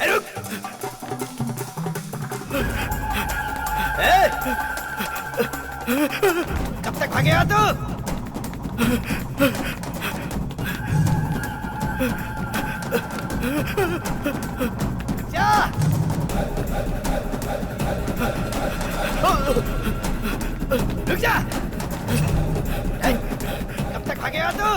रुक। कब तक भागेगा तू? जा। रुक जा। कब तक भागेगा तू?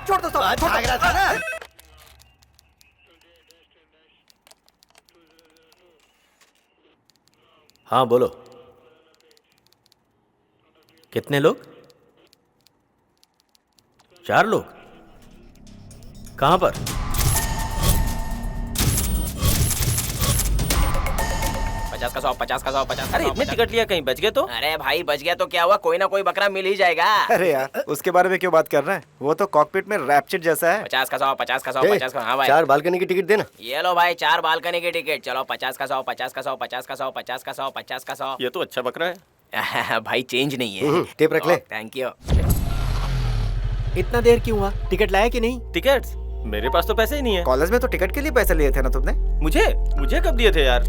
छोड़ दो, भाग रहा था ना। हाँ बोलो, कितने लोग? 4 लोग? कहाँ पर? पचास का 100, 50 का 100, 50 का अरे 100, इतने 50 टिकट लिया, कहीं बच गए तो? अरे भाई बच गया तो क्या हुआ, कोई ना कोई बकरा मिल ही जाएगा। अरे यार उसके बारे में क्यों बात कर रहे हैं? वो तो कॉकपिट में रैप्चिट जैसा है। 50 का 100, 50 का 100, 50 का। हाँ भाई 4 बालकनी की टिकट देना। ये लो भाई 4 बालकनी की टिकट। चलो 50 का 100, 50 का 100, 50 का 100, 50 का 100, 50 का 100। ये तो अच्छा बकरा है। भाई चेंज नहीं है। टेप रख ले। Thank you. इतना देर क्यों हुआ? टिकट लाया कि नहीं? टिकट्स? मेरे पास तो पैसे ही नहीं है। कॉलेज में तो टिकट के लिए पैसे लिए थे ना तुमने? मुझे कब दिए थे यार?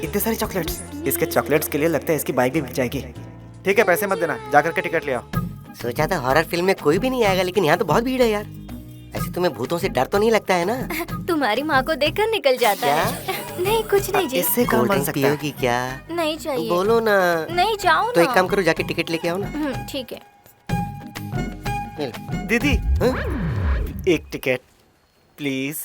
इतने सारे चॉकलेट्स। इसके चॉकलेट्स के लिए लगता है इसकी बाइक भी बिक जाएगी। ठीक है, पैसे मत देना, जाकर के टिकट ले आओ। सोचा था हॉरर फिल्म में कोई भी नहीं आएगा, लेकिन यहाँ तो बहुत भीड़ है यार। ऐसे तुम्हें भूतों से डर तो नहीं लगता है ना? तुम्हारी माँ को देखकर निकल जाता है। नहीं कुछ नहीं जी। इससे काम बन सकता है। पियोगी क्या? नहीं चाहिए। बोलो ना। नहीं जाओ तो ना। एक काम करो, जाके टिकट लेके आओ ना। ठीक है। ले लो। दीदी हाँ? एक टिकट प्लीज।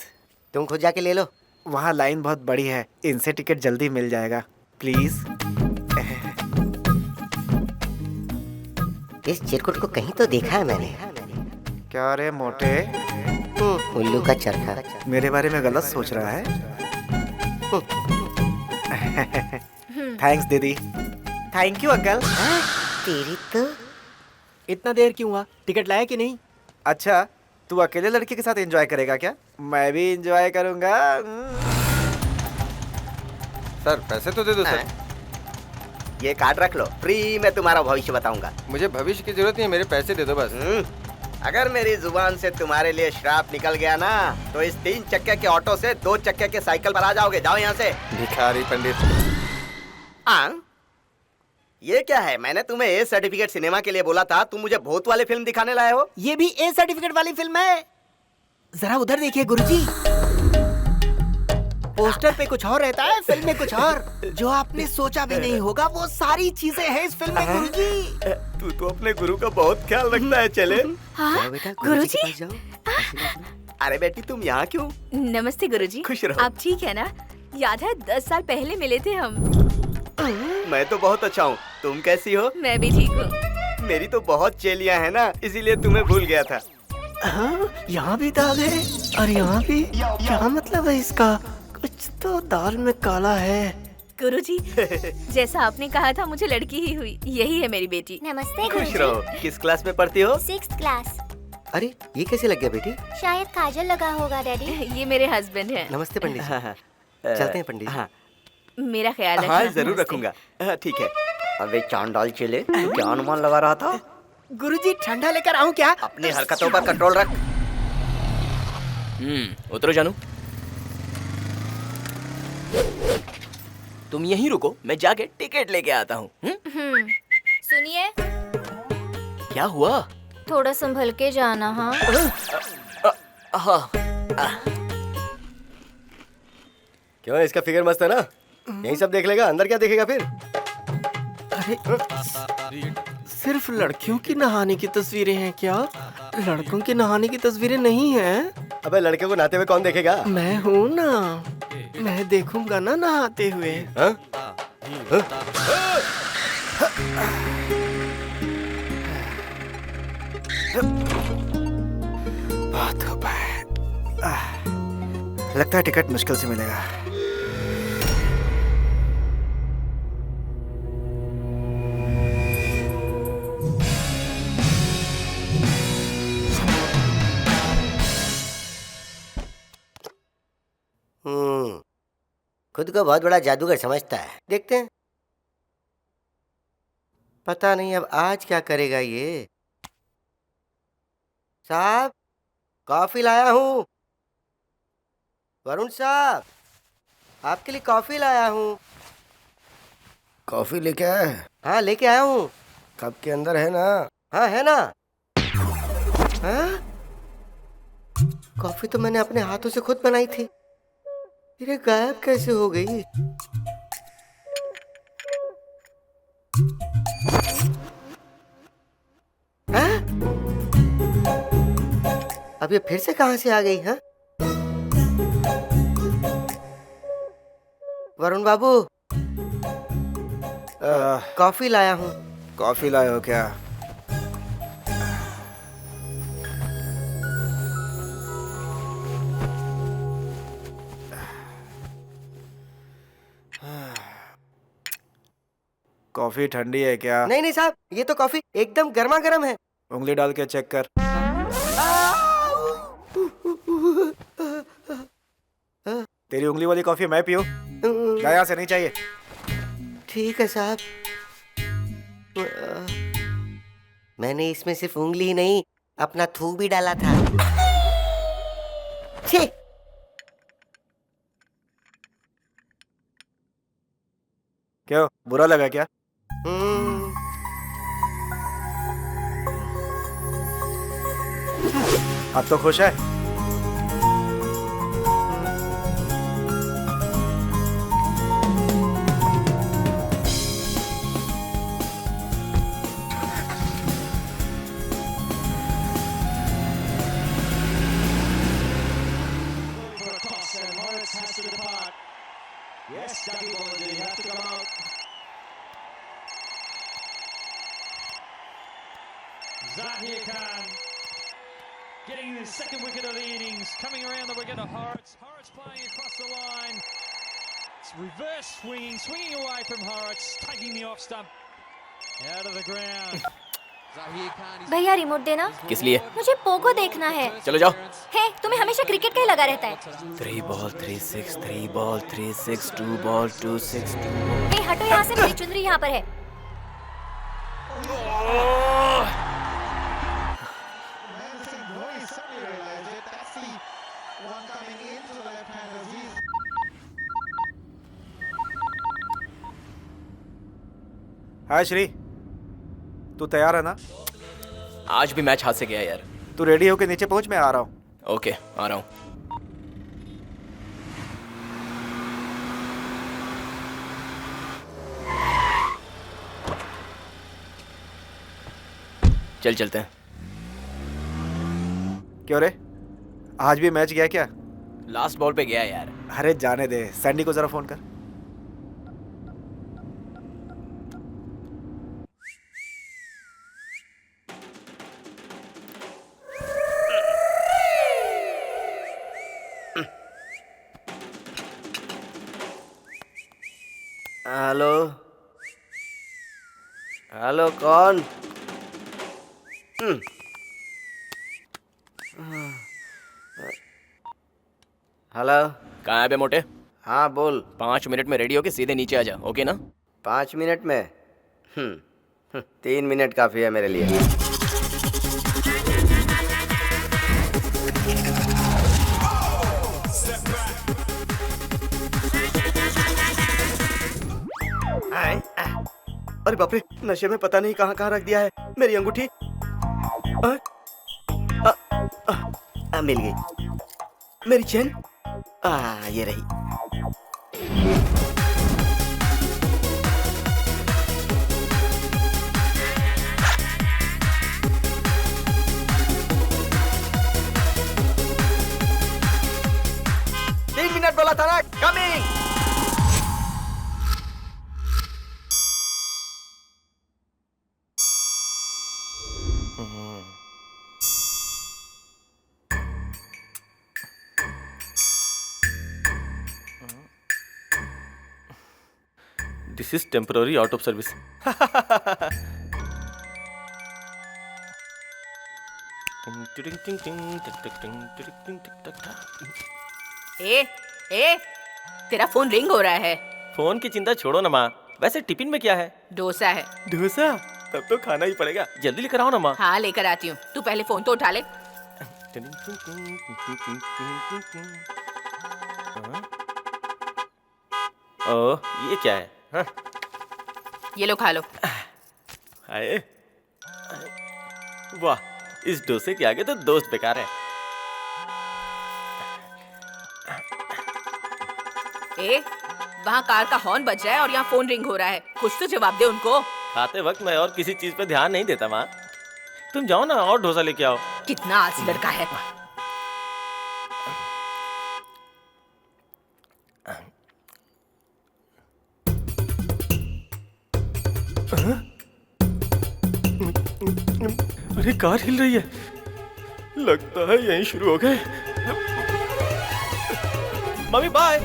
तुम खुद जाके ले लो। वहाँ लाइन बहुत बड़ी है, इनसे टिकट जल्दी मिल जाएगा प्लीज। इस चिरकुट को कहीं तो देखा है मैंने। क्या रे मोटे, उल्लू का चरखा। मेरे बारे में गलत सोच रहा है? थैंक्स दीदी। Thank you uncle. तेरी तो। इतना देर क्यों हुआ? टिकट लाया कि नहीं? अच्छा, तू अकेले लड़के के साथ एंजॉय करेगा क्या? मैं भी एंजॉय करूंगा। सर पैसे तो दे दो सर। ये कार्ड रख लो, फ्री में तुम्हारा भविष्य बताऊंगा। मुझे भविष्य की जरूरत नहीं है, मेरे पैसे दे दो बस। अगर मेरी जुबान से तुम्हारे लिए श्राप निकल गया ना, तो इस 3 चक्के के ऑटो से 2 चक्के के साइकिल पर आ जाओगे। जाओ यहाँ से। भिखारी पंडित। ये क्या है? मैंने तुम्हें ए सर्टिफिकेट सिनेमा के लिए बोला था, तुम मुझे भूत वाली फिल्म दिखाने लाए हो। ये भी ए सर्टिफिकेट वाली फिल्म है। जरा उधर देखिए गुरुजी। पोस्टर पे कुछ और रहता है, फिल्म में कुछ और। जो आपने सोचा भी नहीं होगा वो सारी चीजें हैं इस फिल्म में गुरुजी। तू तो अपने गुरु का बहुत ख्याल रखता है। चले हाँ बेटा, गुरुजी। के पास जाओ। अरे बेटी तुम यहाँ क्यों? नमस्ते गुरुजी। खुश रहो। आप ठीक है ना? याद है 10 साल पहले मिले थे हम। मैं तो बहुत अच्छा हूँ, तुम कैसी हो? मैं भी ठीक हूँ। मेरी तो बहुत चेलियाँ हैं ना, इसीलिए तुम्हें भूल गया था। हाँ, यहाँ भी दाग है और यहाँ भी। क्या मतलब है इसका? कुछ तो दाल में काला है। गुरुजी जैसा आपने कहा था, मुझे लड़की ही हुई। यही है मेरी बेटी। नमस्ते खुश रहो। किस क्लास में पढ़ती हो? 6th class. अरे ये कैसे लग गया बेटी? शायद काजल लगा होगा डैडी। ये मेरे हस्बैंड हैं। नमस्ते पंडित जी। चलते हैं पंडित जी। हाँ मेरा ख्याल रखना। हाँ जरूर नमस्ते। रखूंगा। ठीक है। अबे चांडाल चेले, तू क्या अनुमान लगा रहा था? गुरुजी ठंडा लेकर आऊं क्या? अपनी हरकतों पर कंट्रोल रख। उतरो जानू। तुम यहीं रुको, मैं जाके टिकट लेके आता हूँ। सुनिए, क्या हुआ? थोड़ा संभल के जाना। हाँ हाँ। क्यों, इसका फिगर मस्त है ना? यही सब देख लेगा, अंदर क्या देखेगा फिर? अरे सिर्फ लड़कियों की नहाने की तस्वीरें हैं क्या? लड़कों की नहाने की तस्वीरें नहीं हैं। अबे लड़के को नहाते हुए कौन देखेगा? मैं हूँ ना, मैं देखूंगा ना नहाते हुए। हाँ? बहुत हो पाए। लगता है टिकट मुश्किल से मिलेगा। खुद को बहुत बड़ा जादूगर समझता है। देखते हैं, पता नहीं अब आज क्या करेगा ये। साहब, कॉफी लाया हूँ। वरुण साहब, आपके लिए कॉफी लाया हूँ। कॉफी लेके आया है? हाँ, लेके आया हूँ। कप के अंदर है ना? हाँ, है ना। हाँ? कॉफी तो मैंने अपने हाथों से खुद बनाई थी, फिर ये गायब कैसे हो गई? हाँ? अब ये फिर से कहाँ से आ गई? हाँ? वरुण बाबू, कॉफी लाया हूँ। कॉफी लाए हो क्या? कॉफी ठंडी है क्या? नहीं नहीं साहब, ये तो कॉफी एकदम गर्मा गर्म है। उंगली डाल के चेक कर। तेरी उंगली वाली कॉफी मैं पीऊं? दया से नहीं चाहिए। ठीक है साहब। मैंने इसमें सिर्फ उंगली ही नहीं, अपना थूक भी डाला था। छी! क्यों, बुरा लगा क्या? अब तो खुश है? Zahir Khan getting the second wicket of the innings, coming around the wicket of Horrocks. Horrocks playing across the line. It's reverse swinging, swinging away from Horrocks, taking the off stump out of the ground. भैया remote देना। किस लिए? मुझे Pogo देखना है। चलो जाओ। है, तुम्हें हमेशा क्रिकेट का ही लगा रहता है। 3 बॉल 3 6, 3 बॉल 3 6, 2 बॉल 2 6, 2 बॉल। हे, हटो यहाँ से, मेरी चुनरी यहाँ पर है। हाय श्री, तू तैयार है ना? आज भी मैच हाथ से गया यार। तू रेडी होके नीचे पहुंच, मैं आ रहा हूँ। ओके, आ रहा हूँ। चल चलते हैं। क्यों रे, आज भी मैच गया क्या? लास्ट बॉल पे गया यार। अरे जाने दे, सैंडी को जरा फोन कर। हेलो हेलो, कौन? हेलो, कहाँ है बे मोटे? हाँ बोल। 5 मिनट में रेडी होके सीधे नीचे आ जा, ओके ना? 5 मिनट में? 3 मिनट काफी है मेरे लिए। अरे बाप रे, नशे में पता नहीं कहाँ कहाँ रख दिया है मेरी अंगूठी। मिल गई। मेरी चेन, ये रही। तीन मिनट बोला था ना, coming. This is temporary out of service. ए, ए, तेरा फोन रिंग हो रहा है। फोन की चिंता छोड़ो ना माँ। वैसे टिफिन में क्या है? डोसा है। डोसा? तब तो खाना ही पड़ेगा। जल्दी लेकर आओ ना माँ। हाँ लेकर आती हूँ, तू पहले फोन तो उठा ले। ओह, ये क्या है? हाँ? ये लो खा लो। हाय, वाह, इस डोसे के आगे तो दोस्त बेकार है। ए, वहाँ कार का हॉर्न बज रहा है और यहाँ फोन रिंग हो रहा है। कुछ तो जवाब दे उनको। खाते वक्त मैं और किसी चीज पे ध्यान नहीं देता माँ। तुम जाओ ना और डोसा लेके आओ। कितना आलसी लड़का है। अरे कार हिल रही है। लगता है यहीं शुरू हो गए। Mummy bye.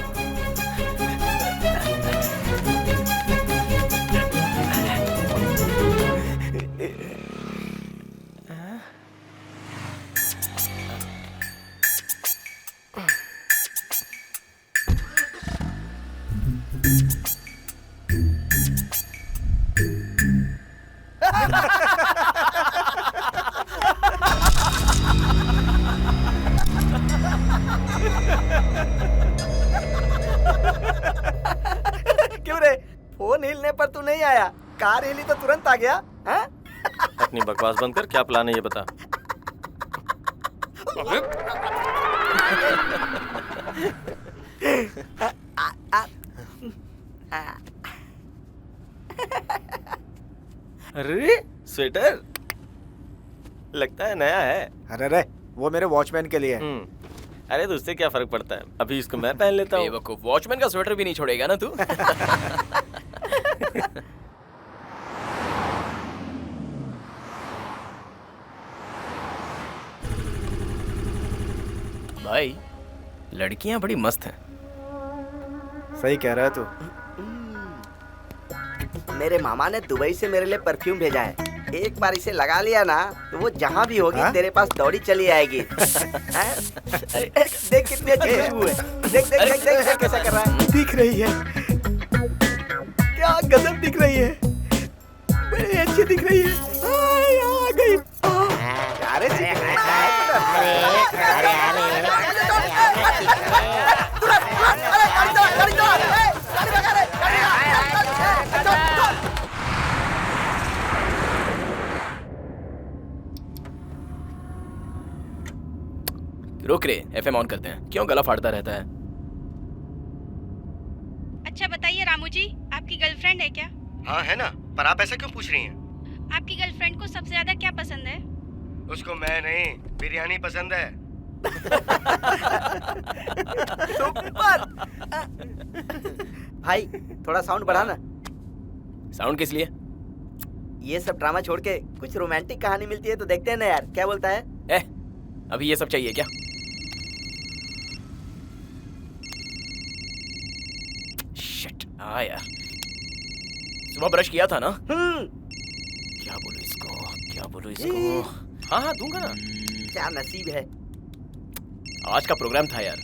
क्यों रे, फोन हिलने पर तू नहीं आया, कार हिली तो तुरंत आ गया। हाँ? अपनी बकवास बंद कर, क्या प्लान है ये बता। अरे स्वेटर लगता है नया है। अरे रे, वो मेरे वॉचमैन के लिए है। अरे तो उससे क्या फर्क पड़ता है, अभी इसको मैं पहन लेता हूँ। बेवकूफ, वॉचमैन का स्वेटर भी नहीं छोड़ेगा ना तू। भाई, लड़कियां बड़ी मस्त हैं। सही कह रहा है तू। मेरे मामा ने दुबई से मेरे लिए परफ्यूम भेजा है। एक बार इसे लगा लिया ना तो वो जहाँ भी होगी तेरे पास दौड़ी चली आएगी। देख कितनी अच्छी खुशबू है। देख देख देख देख देख कैसा कर रहा है। दिख रही है, क्या गजब दिख रही है, बड़ी अच्छी दिख रही है। आ गई। रुक रे, एफएम ऑन करते हैं। क्यों गला फाड़ता रहता है? अच्छा बताइए रामू जी, आपकी गर्लफ्रेंड है क्या? हाँ है ना, पर आप ऐसा क्यों पूछ रही हैं? आपकी गर्लफ्रेंड को सबसे ज्यादा क्या पसंद है? उसको मैं नहीं, बिरयानी पसंद है। सुपर। भाई थोड़ा साउंड बढ़ा ना। साउंड किस लिए? ये सब ड्रामा छोड़ के कुछ रोमांटिक कहानी मिलती है तो देखते हैं ना यार, क्या बोलता है? अभी ये सब चाहिए क्या? शिट, यार सुबह ब्रश किया था ना? क्या बोलूं इसको? हाँ दूंगा ना। क्या नसीब है। आज का प्रोग्राम था यार,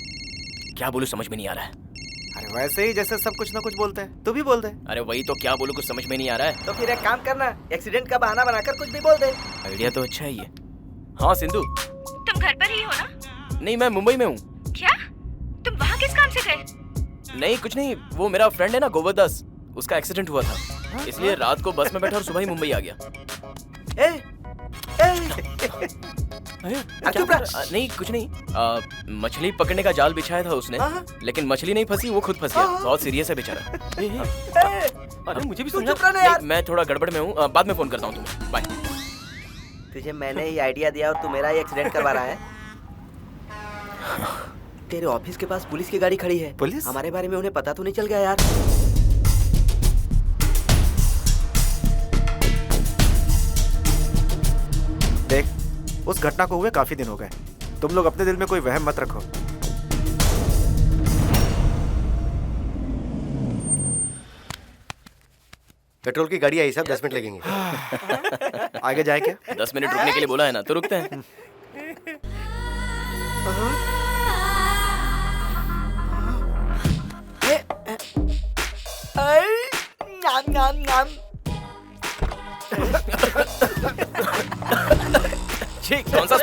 क्या बोलूं समझ में नहीं आ रहा है। अरे वैसे ही जैसे सब कुछ ना कुछ बोलते हैं, तू भी बोल दे। अरे वही तो, क्या बोलूं कुछ समझ में नहीं आ रहा है। तो फिर एक काम करना, एक्सीडेंट का बहाना बनाकर कुछ भी बोल दे। आइडिया तो अच्छा है ये। हाँ सिंधु, तुम घर पर ही हो ना? नहीं मैं मुंबई में हूँ। क्या? तुम वहाँ किस काम से गए? नहीं कुछ नहीं, वो मेरा फ्रेंड है ना गोवर्धस, उसका एक्सीडेंट हुआ था, इसलिए रात को बस में बैठा और सुबह ही मुंबई आ गया। नहीं कुछ नहीं, मछली पकड़ने का जाल बिछाया था उसने, लेकिन मछली नहीं फंसी, वो खुद फंस गया। बहुत सीरियस है बेचारा। अरे मुझे भी समझा। मैं थोड़ा गड़बड़ में हूँ, बाद में फोन करता हूँ तुम्हें, बाय। तुझे मैंने ही आइडिया दिया और तू मेरा ही एक्सीडेंट करवा रहा है। तेरे ऑफिस के पास पुलिस की गाड़ी खड़ी है। पुलिस? हमारे बारे में उन्हें पता तो नहीं चल गया यार? देख, उस घटना को हुए काफी दिन हो गए। तुम लोग अपने दिल में कोई वहम मत रखो। पेट्रोल की गाड़ी आई साहब, 10 मिनट लगेंगे। आगे जाए क्या? 10 मिनट रुकने के लिए बोला है ना, तो रुकते हैं।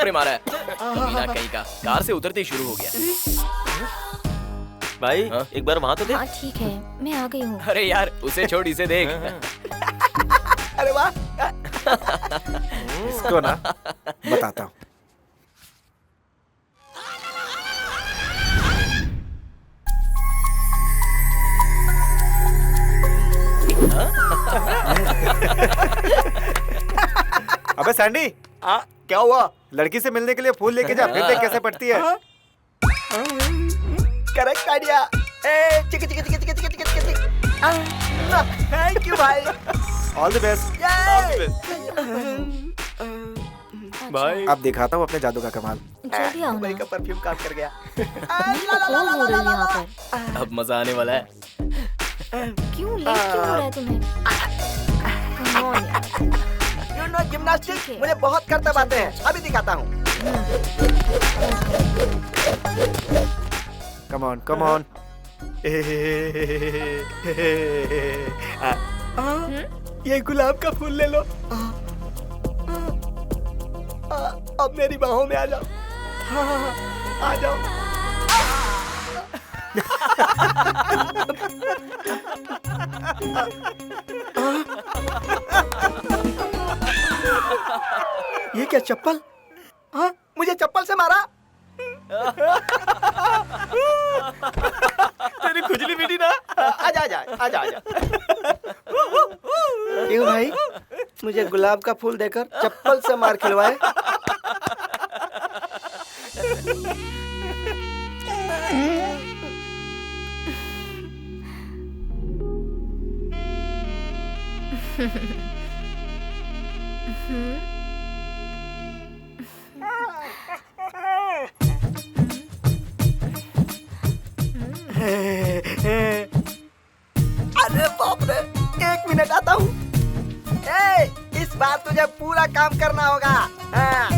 थप्पड़ मारा है। कमीना कहीं का, कार से उतरते ही शुरू हो गया। भाई हाँ? एक बार वहाँ तो देख। हाँ ठीक है, मैं आ गई हूँ। अरे यार उसे छोड़, इसे देख। अरे वाह। इसको ना बताता हूँ। अबे सैंडी, क्या हुआ? लड़की से मिलने के लिए फूल लेके जा, फिर देख कैसे पड़ती है। Correct idea. ए चिक चिक चिक चिक चिक चिक चिक। थैंक यू भाई। All the best. भाई अब दिखाता हूँ अपने जादू का कमाल। जल्दी आओ दुबई ना। का परफ्यूम काम कर गया। कौन हो रही है यहाँ पर? अब मजा आने वाला है। क्यों लेट क्यों हो रहा है तुम्हें? Come on यार। यू नो जिम्नास्टिक मुझे बहुत करतब आते हैं। अभी दिखाता हूँ। कम ऑन कम ऑन। ये गुलाब का फूल ले लो। अब मेरी बाहों में आ जाओ। आ जाओ। ये क्या चप्पल? हाँ, मुझे चप्पल से मारा। तेरी खुजली मिटी ना। आजा आजा आजा आजा। क्यों भाई, मुझे गुलाब का फूल देकर चप्पल से मार खिलवाए? अरे बाप रे, 1 मिनट आता हूँ। इस बार तुझे पूरा काम करना होगा। हाँ।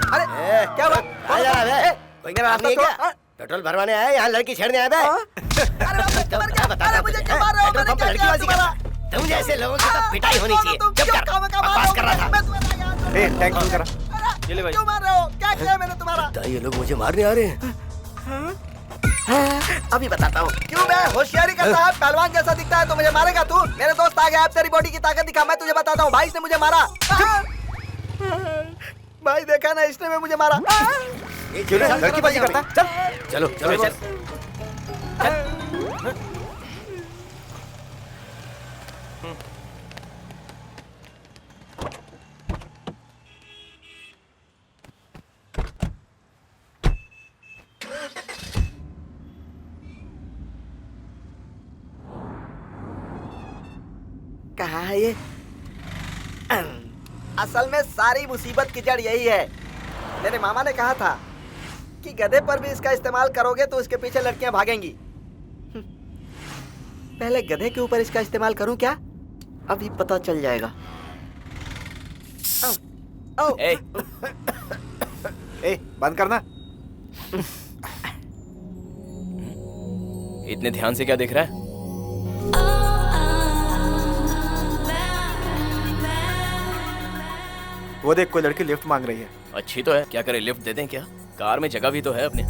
अरे क्या हुआ? कोई खराब नहीं है क्या? पेट्रोल भरवाने आए, यहाँ लड़की छेड़ने आए बे? अरे मुझे क्यों मार रहे हो? पेट्रोल पंप पे लड़की बाजी कर रहा है। तुम जैसे लोगों की तो पिटाई होनी चाहिए। चुप कर, बकवास कर रहा था। ए टैंक फुल करा। ये ले भाई। क्यों मार रहे हो? क्या किया मैंने तुम्हारा? ये लोग मुझे मारने आ रहे हैं। अभी बताता हूँ। क्यों मैं होशियारी करता है? पहलवान जैसा दिखता है तो मुझे मारेगा तू? मेरे दोस्त आ गए, अब तेरी बॉडी की ताकत दिखा। मैं तुझे बताता हूँ, भाई इसने मुझे मारा। भाई देखा ना, इसने में मुझे मारा। क्यों रे, लड़की बाजी करता? चल चलो चलो चल। कहाँ है ये? असल में सारी मुसीबत की जड़ यही है। मेरे मामा ने कहा था कि गधे पर भी इसका इस्तेमाल करोगे तो इसके पीछे लड़कियां भागेंगी। पहले गधे के ऊपर इसका इस्तेमाल करूं क्या? अभी पता चल जाएगा। ए, ए बंद करना। इतने ध्यान से क्या देख रहा है? वो देख, कोई लड़की लिफ्ट मांग रही है। अच्छी तो है, क्या करे, लिफ्ट दे दें क्या? कार में जगह भी तो है अपने।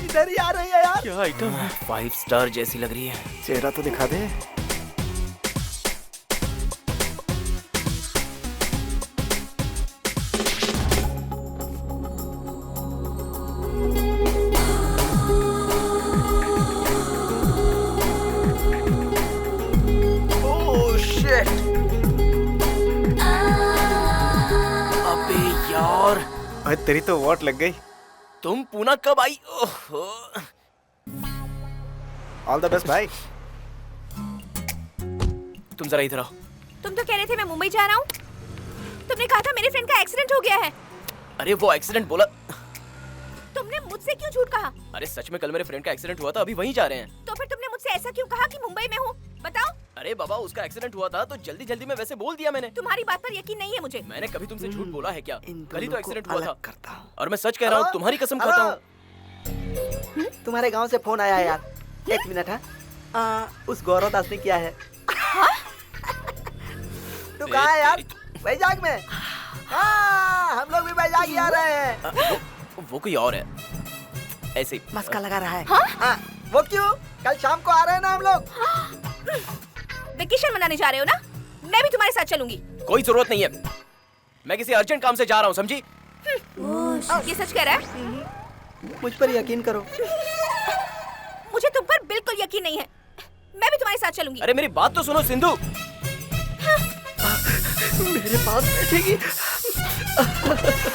इधर ही आ रही है यार। क्या आइटम है? 5 स्टार जैसी लग रही है। चेहरा तो दिखा दे। Oh shit. अबे यार, अरे तेरी तो वोट लग गई। तुम पूना कब आई? ओहो। ऑल द बेस्ट भाई। तुम जरा इधर आओ। तुम तो कह रहे थे मैं मुंबई जा रहा हूँ। तुमने कहा था मेरे फ्रेंड का एक्सीडेंट हो गया है। अरे वो एक्सीडेंट बोला। तुमने मुझसे क्यों झूठ कहा? अरे सच में कल मेरे फ्रेंड का एक्सीडेंट हुआ था, अभी वहीं जा रहे हैं। तो फिर तुमने मुझसे मुझसे ऐसा क्यों कहा कि मुंबई में हूँ? बताओ। अरे बाबा, उसका एक्सीडेंट हुआ था तो जल्दी जल्दी में वैसे बोल दिया मैंने। तुम्हारी बात पर यकीन नहीं है मुझे। मैंने कभी तुमसे झूठ बोला है क्या? इन कल ही तो दोनों एक्सीडेंट को हुआ अलग था करता हूँ। और मैं सच कह रहा हूँ, तुम्हारी कसम खाता हूँ। तुम्हारे गांव से फोन आया यार। एक मिनट है। उस गौरव दास ने किया है। तू कहाँ है यार? वैजाग में। हाँ, हम लोग भी वैजाग ही आ रहे हैं। वो कोई और है, ऐसे ही। मस्का लगा रहा है। हाँ, वो क्यों? कल शाम को आ रहे हैं ना हम लोग। वेकेशन मनाने जा रहे हो ना? मैं भी तुम्हारे साथ चलूंगी। कोई जरूरत नहीं है, मैं किसी अर्जेंट काम से जा रहा हूँ, समझी? ये सच कह रहा है? मुझ पर यकीन करो। मुझे तुम पर बिल्कुल यकीन नहीं है। मैं भी तुम्हारे साथ चलूंगी। अरे मेरी बात तो सुनो सिंधु। मेरे पास बैठेगी।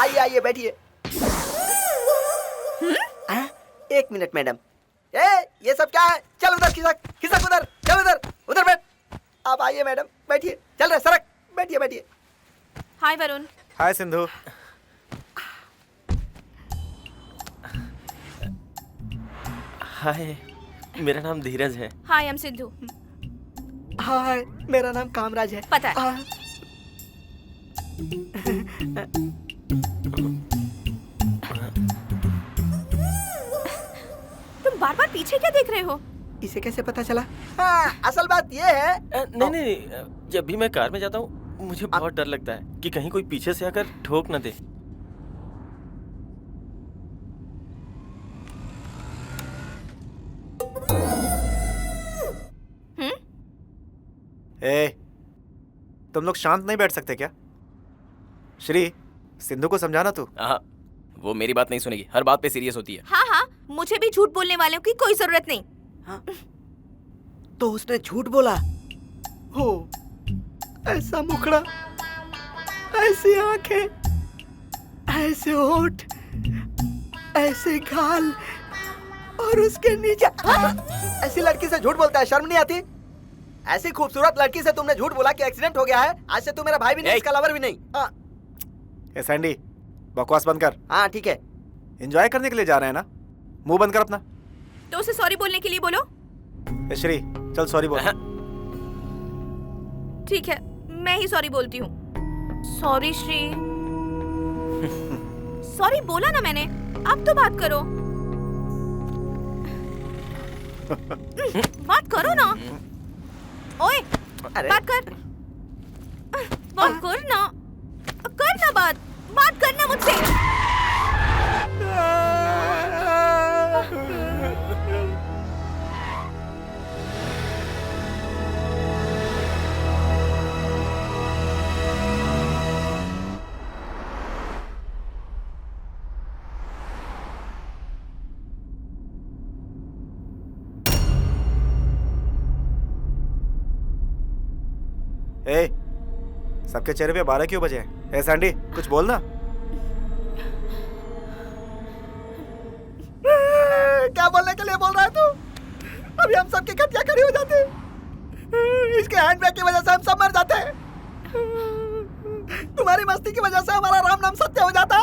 आइए आइए बैठिए। एक मिनट मैडम। ये सब क्या है? चल उधर खिसक खिसक, उधर चल, उधर उधर बैठ। आप आइए मैडम, बैठिए। चल रहे सरक, बैठिए बैठिए। हाय वरुण। हाय सिंधु। हाय, मेरा नाम धीरज है। हाय, आई एम सिद्धू। हाय, मेरा नाम कामराज है। पता है। तुम बार बार पीछे क्या देख रहे हो? इसे कैसे पता चला? हाँ, असल बात ये है। नहीं नहीं, जब भी मैं कार में जाता हूँ मुझे बहुत डर लगता है कि कहीं कोई पीछे से आकर ठोक न दे। तुम लोग शांत नहीं बैठ सकते क्या? श्री, सिंधु को समझाना तू। हाँ, वो मेरी बात नहीं सुनेगी, हर बात पे सीरियस होती है। हाँ हाँ, मुझे भी झूठ बोलने वालों की कोई जरूरत नहीं। हाँ? तो उसने झूठ बोला हो। ऐसा मुखड़ा, ऐसी आंखें, ऐसे होठ, ऐसे गाल और उसके नीचे। ऐसी लड़की से झूठ बोलता है, शर्म नहीं आती? ऐसी खूबसूरत लड़की से तुमने झूठ बोला कि एक्सीडेंट हो गया है। आज से तू मेरा भाई भी नहीं, इसका लवर भी नहीं। ए सैंडी, बकवास बंद कर। हाँ ठीक है। एंजॉय करने के लिए जा रहे हैं ना, मुंह बंद कर अपना। तो उसे सॉरी बोलने के लिए बोलो। ए श्री, चल सॉरी बोल। ठीक है, मैं ही सॉरी बोलती हूँ। सॉरी श्री। सॉरी बोला ना मैंने, अब तो बात करो। बात करो ना। ओए, बात कर। बात कर ना, करना बात करना मुझसे। ए, सबके चेहरे पे 12 क्यों बजे हैं? ए सैंडी, कुछ बोल ना। क्या बोलने के लिए बोल रहा है तू? अभी हम सबकी खटिया खड़ी हो जाते। इसके हैंडब्रेक की वजह से हम सब मर जाते। तुम्हारी मस्ती की वजह से हमारा राम नाम सत्य हो जाता।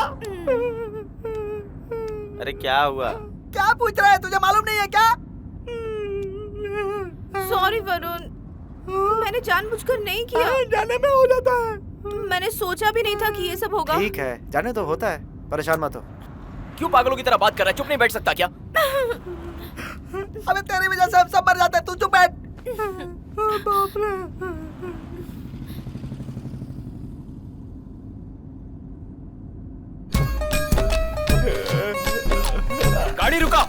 अरे क्या हुआ? क्या पूछ रहा है? तुझे मालूम नहीं है क्या? सॉरी वरुण, मैंने जानबूझकर नहीं किया। जाने में हो जाता है। मैंने सोचा भी नहीं था कि ये सब होगा। ठीक है, जाने तो होता है, परेशान मत हो। क्यों पागलों की तरह बात कर रहा है? चुप नहीं बैठ सकता क्या? अबे तेरी वजह से हम सब मर जाते हैं, तू चुप बैठ। बाप रे। गाड़ी रुका।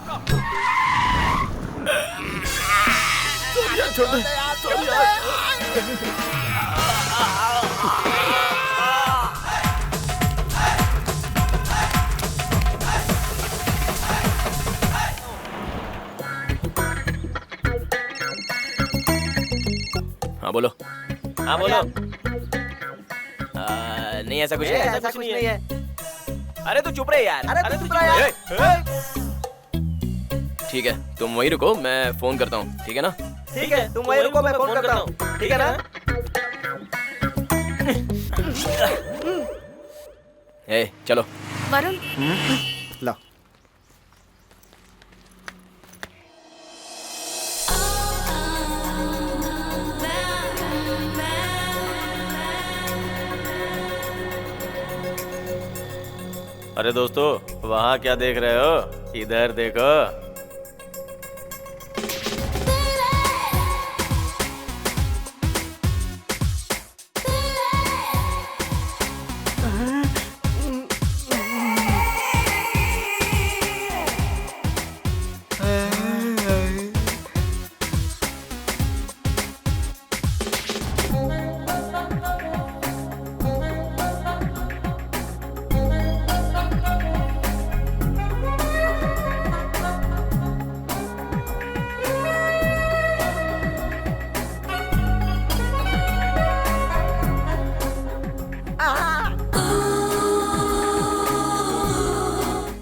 हाँ बोलो। हाँ बोलो। नहीं ऐसा कुछ ए, नहीं है। ऐसा कुछ नहीं है। अरे तू चुप रहे यार। अरे तू चुप रह यार। ठीक है, तुम वहीं रुको, मैं फोन करता हूँ, ठीक है ना? ठीक है, तुम वहीं रुको, मैं फोन करता हूँ, ठीक है ना? ए, चलो। वरुण, ला। अरे दोस्तों, वहाँ क्या देख रहे हो? इधर देखो।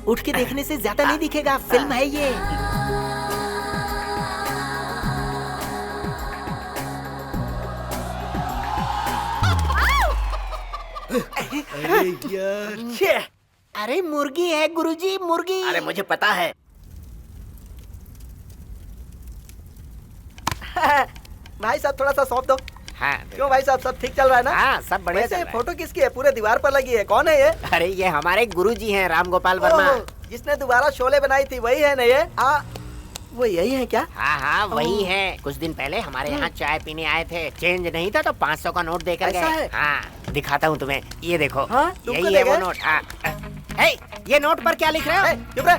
उठ के देखने से ज्यादा नहीं दिखेगा, फिल्म है ये। अरे मुर्गी है गुरुजी, मुर्गी। अरे मुझे पता है। भाई साहब थोड़ा सा सौंप दो। हाँ, क्यों भाई साहब, सब ठीक चल रहा है ना? हाँ, सब बढ़िया वैसे चल रहा है। फोटो किसकी है? पूरे दीवार पर लगी है, कौन है ये? अरे ये हमारे गुरुजी हैं, राम गोपाल वर्मा। ओह, जिसने दोबारा शोले बनाई थी वही है ना ये? हाँ, वो यही है क्या? हाँ हाँ वही है। कुछ दिन पहले हमारे यहाँ चाय पीने आए थे, चेंज नहीं था तो 500 का नोट देकर ऐसा गए। है? हाँ दिखाता हूँ तुम्हें, ये देखो। हाँ, तुमको यही है दे वो गए? नोट। हाँ हे, ये नोट पर क्या लिख रहे हो? चुप रहे।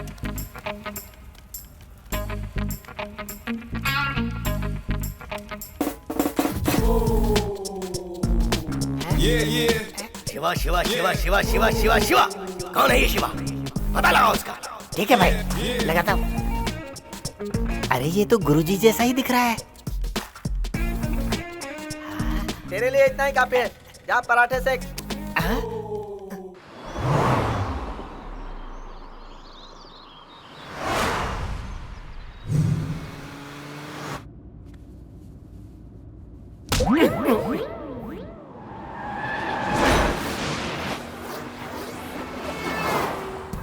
शिवा शिवा शिवा शिवा शिवा शिवा शिवा, कौन है ये शिवा? पता लगाओ उसका। ठीक है भाई, लगाता हूँ। अरे ये तो गुरुजी जैसा ही दिख रहा है। तेरे लिए इतना ही काफी है, जा पराठे सेक।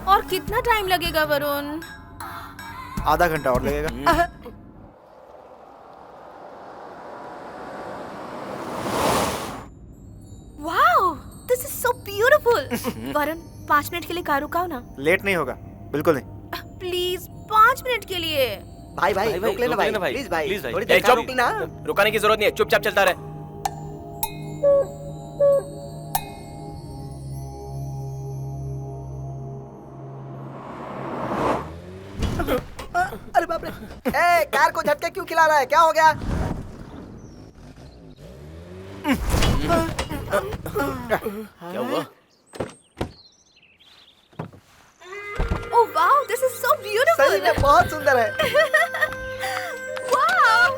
और कितना टाइम लगेगा वरुण? आधा घंटा और लगेगा। Wow, this is so beautiful. Varun 5 minute के लिए कार रुकाओ ना। लेट नहीं होगा, बिल्कुल नहीं। प्लीज 5 मिनट के लिए। भाई रोक लेना भाई, प्लीज भाई, थोड़ी ए, देर चुप। रुकी ना। रुकाने की जरूरत नहीं है, चुपचाप चलता रहे। अरे बाप रे, ए कार को झटके क्यों खिला रहा है? क्या हो गया? क्या हुआ? Oh wow, this is so beautiful. सही में बहुत सुंदर है। वाओ,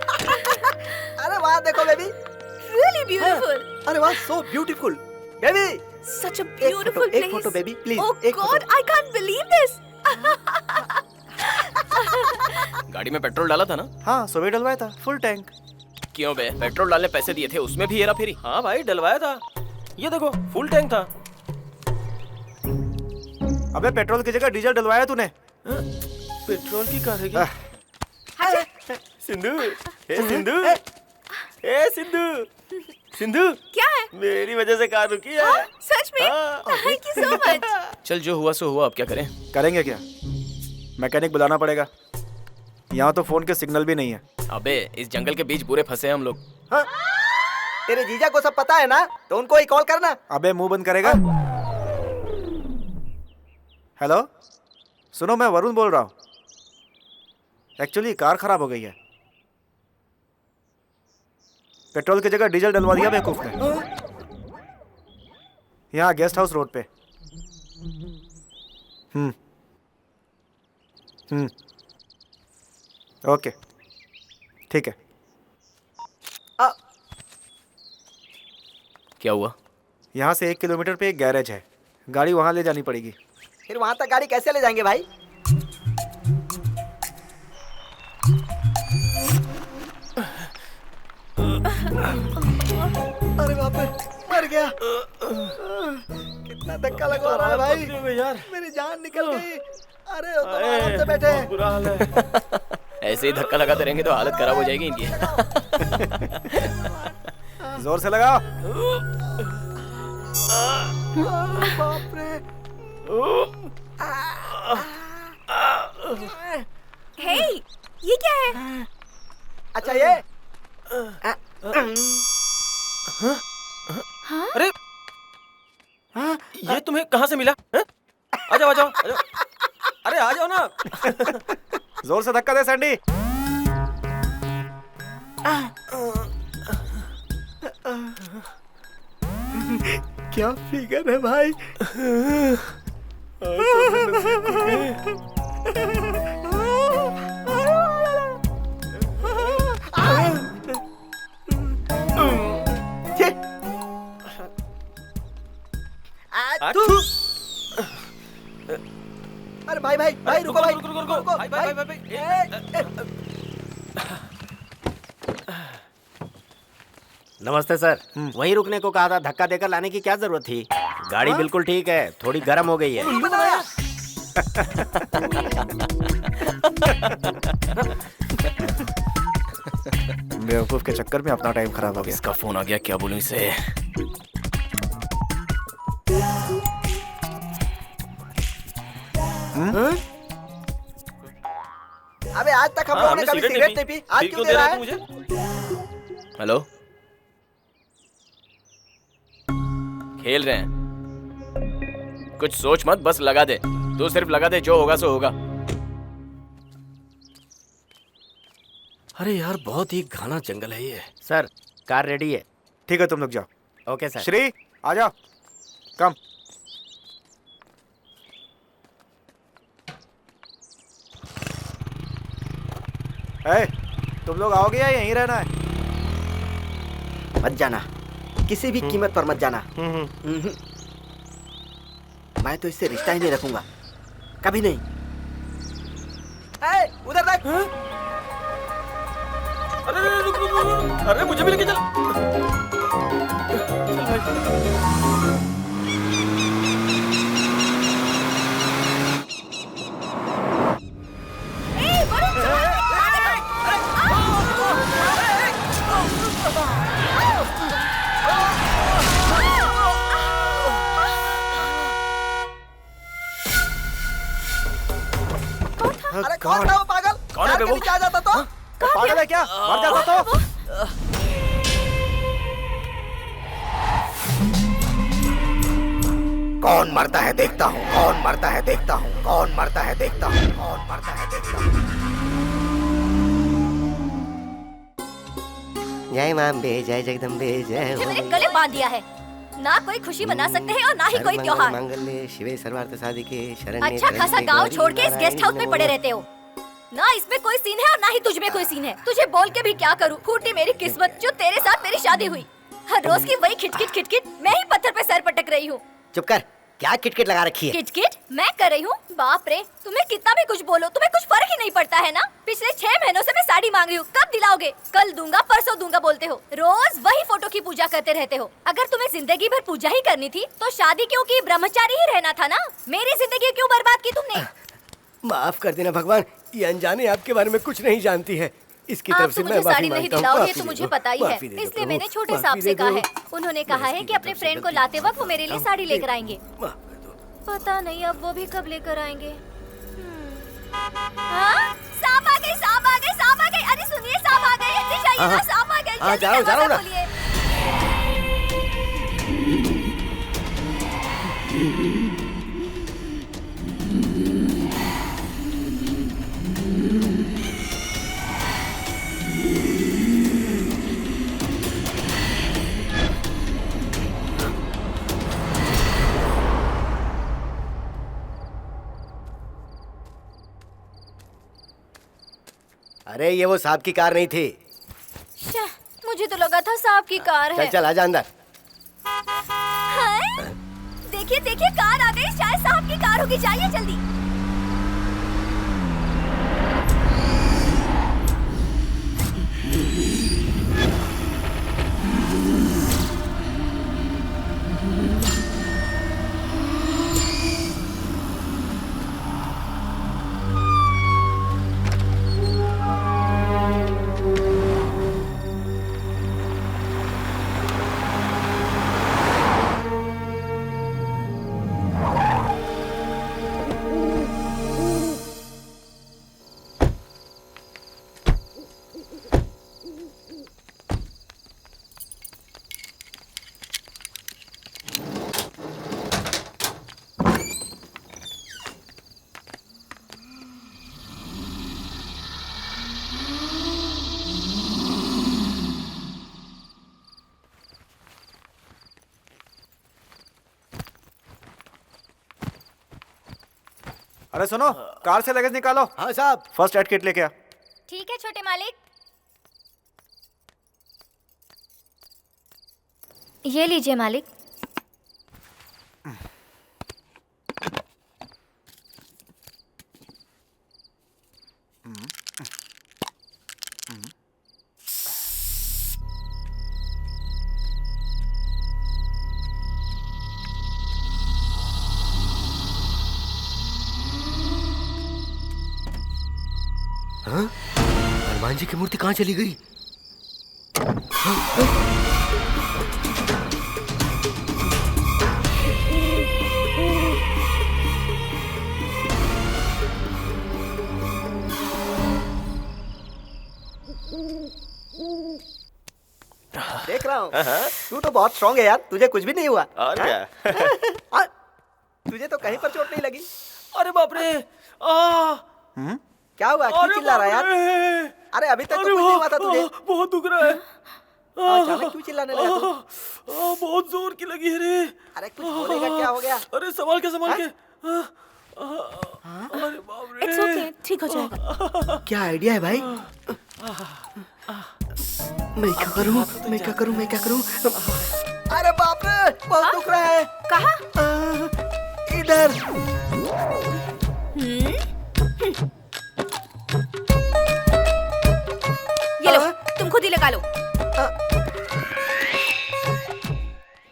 अरे वाह देखो बेबी, रियली ब्यूटीफुल। अरे वाह, so beautiful baby. Such a beautiful place. एक photo baby please. Oh God, I can't believe this. गाड़ी में पेट्रोल डाला था ना? हाँ, सुबह डलवाया था, फुल टैंक। क्यों बे, पेट्रोल डालने पैसे दिए थे, उसमें भी हेरा फेरी? हाँ भाई, डलवाया था। ये देखो, फुल टैंक था। अबे पेट्रोल की जगह डीजल डलवाया तूने। पेट्रोल की कार है क्या? सिंधु, ए सिंधु, ए सिंधु, सिंधु, क्या है? मेरी वजह से कार रुकी है। हाँ, सच में? हाँ। Thank you so much. चल जो हुआ सो हुआ, अब क्या करें? करेंगे क्या? मैकेनिक बुलाना पड़ेगा। यहाँ तो फोन के सिग्नल भी नहीं है। अबे इस जंगल के बीच पूरे फंसे हैं हम लोग। हाँ? तेरे जीजा को सब पता है ना, तो उनको ही कॉल करना। अबे मुंह बंद करेगा? हेलो, सुनो मैं वरुण बोल रहा हूँ। एक्चुअली कार खराब हो गई है, पेट्रोल की जगह डीजल डलवा दिया बेवकूफ ने। यहाँ गेस्ट हाउस रोड पे। ओके ठीक है। क्या हुआ? यहाँ से 1 किलोमीटर पे एक गैरेज है, गाड़ी वहाँ ले जानी पड़ेगी। फिर वहां तक गाड़ी कैसे ले जाएंगे भाई? अरे बाप रे, मर गया। कितना धक्का लगवा रहा है भाई यार, मेरी जान निकल गई। अरे तो आराम से बैठे हैं। बुरा हाल है। ऐसे ही धक्का लगाते रहेंगे तो हालत खराब हो जाएगी इनकी। जोर से लगाओ। बाप रे, ये क्या है? अच्छा ये हाँ? अरे ये तुम्हें कहाँ से मिला? हैं? आ जाओ आ जाओ आ जाओ। अरे आ जाओ ना। जोर से धक्का दे सैंडी। क्या फिगर है भाई। अरे भाई भाई भाई रुको भाई रुको रुको रुको भाई भाई भाई भाई। नमस्ते सर। वहीं रुकने को कहा था, धक्का देकर लाने की क्या जरूरत थी? गाड़ी बिल्कुल ठीक है, थोड़ी गर्म हो गई है। बेवकूफ के चक्कर में अपना टाइम खराब हो गया। इसका फोन आ गया, क्या बोलूं इसे? अबे आज तक हम लोगों ने कभी सिगरेट नहीं पी, आज क्यों दे रहा है? हेलो, खेल रहे हैं? कुछ सोच मत, बस लगा दे। तू सिर्फ लगा दे, जो होगा सो होगा। अरे यार, बहुत ही घना जंगल है ये। सर, कार रेडी है। ठीक है, तुम लोग जाओ। Okay sir. श्री आ जाओ, कम। तुम लोग आओगे या यहीं रहना है? मत जाना, किसी भी कीमत पर मत जाना। मैं तो इससे रिश्ता ही नहीं रखूंगा, कभी नहीं। उधर देख। अरे रुक रुक रुक, अरे मुझे भी लेके चल। चल भाई। अरे कौन था वो पागल? कौन है बे वो? नीचे आ जाता तो? पागल है क्या? मर जाता तो? कौन मरता है देखता हूँ, कौन मरता है देखता हूँ, कौन मरता है देखता हूँ, कौन मरता है देखता हूँ। जय मां बे, जय जगदम्बे, जय हो। मेरे गले बांध दिया है। ना कोई खुशी मना सकते हैं और ना ही कोई त्योहार। मंगल्ये शिवे सर्वार्थ साधिके शरण्ये अच्छा खासा गांव छोड़ के इस गेस्ट हाउस में पड़े रहते हो। ना इसमें कोई सीन है और ना ही तुझ में कोई सीन है। तुझे बोल के भी क्या करूं? फूटी मेरी किस्मत जो तेरे साथ मेरी शादी हुई। हर रोज की वही खिटखिट खिटखिट, मैं ही पत्थर पे सर पटक रही हूँ। चुप कर, क्या किटकिट लगा रखी है? किटकिट मैं कर रही हूँ? बाप रे, तुम्हें कितना भी कुछ बोलो तुम्हें कुछ फर्क ही नहीं पड़ता है ना। पिछले 6 महीनों से मैं साड़ी मांग रही हूँ, कब दिलाओगे? कल दूंगा, परसों दूंगा बोलते हो। रोज वही फोटो की पूजा करते रहते हो। अगर तुम्हें जिंदगी भर पूजा ही करनी थी तो शादी क्यों की? ब्रह्मचारी ही रहना था ना। मेरी जिंदगी क्यों बर्बाद की तुमने? माफ कर देना भगवान, ये अनजाने आपके बारे में कुछ नहीं जानती है। इसकी तरफ से मैं मुझे माफी साड़ी नहीं मांगता हूँ। दिलाओगे माफी तो दे मुझे दो, पता ही है, माफी दे दो इसलिए प्रभु, मैंने छोटे माफी साहब दे से कहा दो। है। उन्होंने कहा है कि अपने फ्रेंड को लाते वक्त वो मेरे लिए साड़ी लेकर आएंगे। पता नहीं अब वो भी कब लेकर आएंगे। हाँ? सांप आ गई, सांप आ गई, सांप आ गई। अरे सुनिए, सांप आ गई, जल्दी जाइए ना, सांप आ गई। जल्दी जा रहा हूँ दरवाजा ना। खोलिए। अरे ये वो सांप की कार नहीं थी। शाह, मुझे तो लगा था सांप की कार है। चल चल आजा अंदर। हाय, देखिए देखिए, कार आ गई। शायद सांप की कार होगी, जाइए जल्दी। अरे सुनो, कार से लगेज निकालो। हाँ साहब। फर्स्ट एड किट लेके आ। ठीक है छोटे मालिक। ये लीजिए मालिक। हाँ? हनुमान जी की मूर्ति कहाँ चली गई? देख रहा हूँ तू तो बहुत स्ट्रांग है यार, तुझे कुछ भी नहीं हुआ। और क्या? तुझे तो कहीं पर चोट नहीं लगी। अरे बाप रे! क्या हुआ, क्यों चिल्ला रहा है यार? अरे अभी तक तो कुछ नहीं हुआ था तुझे। बहुत दुख रहा है। अचानक क्यों चिल्लाने लगा तू? बहुत जोर की लगी है रे। अरे कुछ बोलेगा, क्या हो गया? अरे संभाल के अरे बाप रे। इट्स ओके, ठीक हो जाएगा। क्या आइडिया है भाई? मैं क्या करूं? मैं क्या करूं? मैं क्या करूं? अरे बाप रे, बहुत दुख रहा है। कहाँ? इधर। ये लो, तुम खुद ही लगा लो।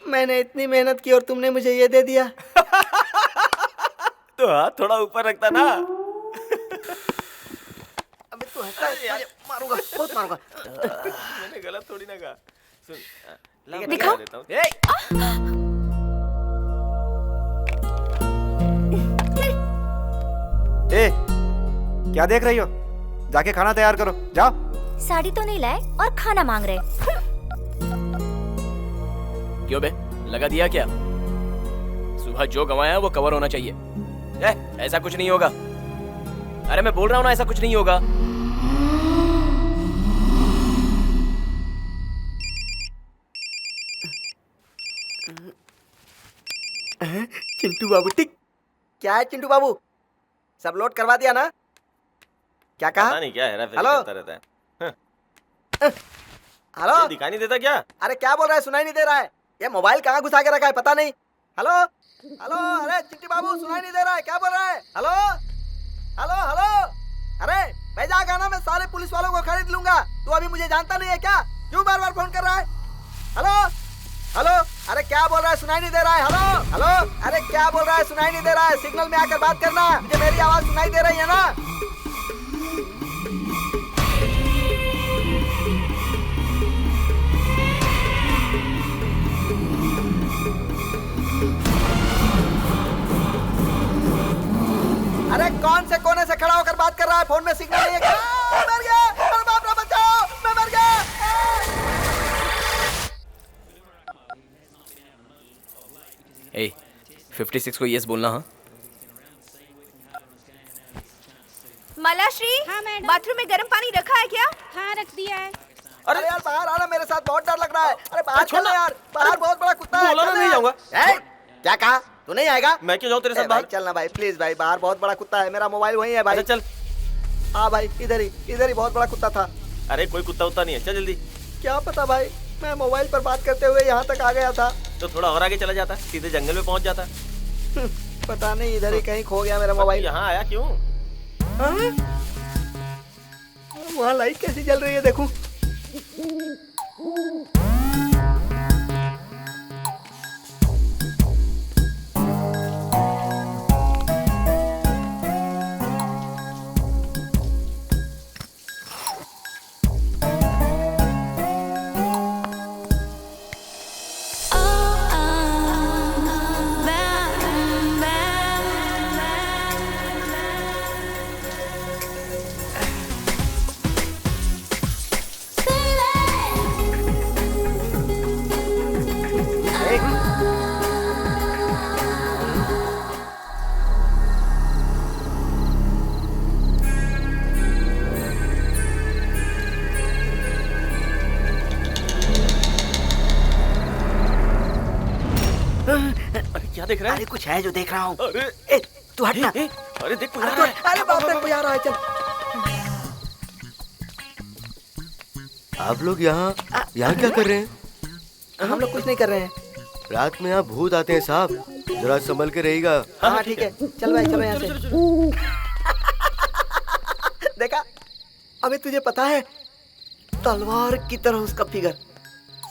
मैंने इतनी मेहनत की और तुमने मुझे ये दे दिया। तो हाथ थोड़ा ऊपर रखता ना। अबे तू हंसता है, मुझे मारूंगा, बहुत मारूंगा। मैंने गलत थोड़ी ना कहा। सुन, ला मैं दिखाओ। लगा देता हूँ। ए, क्या देख रही हो? जाके खाना तैयार करो, जाओ। साड़ी तो नहीं लाए और खाना मांग रहे। क्यों बे, लगा दिया क्या? सुबह जो गंवाया वो कवर होना चाहिए। ऐसा कुछ नहीं होगा। अरे मैं बोल रहा हूँ ना, ऐसा कुछ नहीं होगा। चिंटू बाबू टिक। क्या है चिंटू बाबू, सब लोड करवा दिया ना? क्या कहा? पता नहीं क्या हेरा-फेरी हेलो? करता रहता है। हेलो, ये दिखाई नहीं देता क्या? अरे क्या बोल रहा है, सुनाई नहीं दे रहा है। ये मोबाइल कहाँ घुसा के रखा है पता नहीं। हेलो हेलो, अरे चिंटू बाबू सुनाई नहीं दे रहा है, क्या बोल रहा है? हेलो हेलो हेलो, अरे मैं जाकर ना, मैं सारे पुलिस वालों को खरीद लूंगा। तू अभी मुझे जानता नहीं है क्या? क्यों बार बार फोन कर रहा है? हेलो हेलो, अरे क्या बोल रहा है, सुनाई नहीं दे रहा है। हेलो हेलो, अरे क्या बोल रहा है, सुनाई नहीं दे रहा है। सिग्नल में आकर बात करना, मुझे मेरी आवाज सुनाई दे रही है ना? अरे कौन से कोने से खड़ा होकर बात कर रहा है? फोन में सिग्नल नहीं है क्या? मैं मर गया, अरे बाप रे, बचाओ, मैं मर गया। ए, 56 को यस बोलना। हाँ मालाश्री, हाँ, मैडम। बाथरूम में गर्म पानी रखा है क्या? हाँ, रख दिया है। अरे यार बाहर आना, मेरे साथ बहुत डर लग रहा है। अरे बाहर चलना यार, बाहर बहुत बड़ा कुत्ता है। बोला ना चलना नहीं यार। जाऊंगा। क्या कहा? तू नहीं आएगा? मैं क्यों जाऊँ तेरे साथ ए भाई, बाहर? चलना भाई, प्लीज भाई, बाहर बहुत बड़ा कुत्ता है। मेरा मोबाइल वहीं है भाई। अच्छा चल। हाँ भाई, इधर ही बहुत बड़ा कुत्ता था। अरे कोई कुत्ता उत्ता नहीं है, चल जल्दी। क्या पता भाई, मैं मोबाइल पर बात करते हुए यहाँ तक आ गया था। तो थोड़ा और आगे चला जाता, सीधे जंगल में पहुंच जाता। पता नहीं, इधर ही कहीं खो गया मेरा मोबाइल। यहाँ आया क्यों? वहाँ लाइट कैसी जल रही है, देखूं। अरे क्या देख रहा है? अरे कुछ है जो देख रहा हूँ। अरे ए, तू हट ना। अरे देख अरे बाप रे, कोई आ रहा है, चल। आप लोग यहाँ क्या कर रहे हैं? हम लोग कुछ नहीं कर रहे हैं। रात में यहाँ भूत आते हैं साहब, जरा संभल के रहिएगा। हाँ ठीक है, चल भाई, चलो यहाँ से। देखा, अबे तुझे पता है, तलवार की तरह उसका फिगर,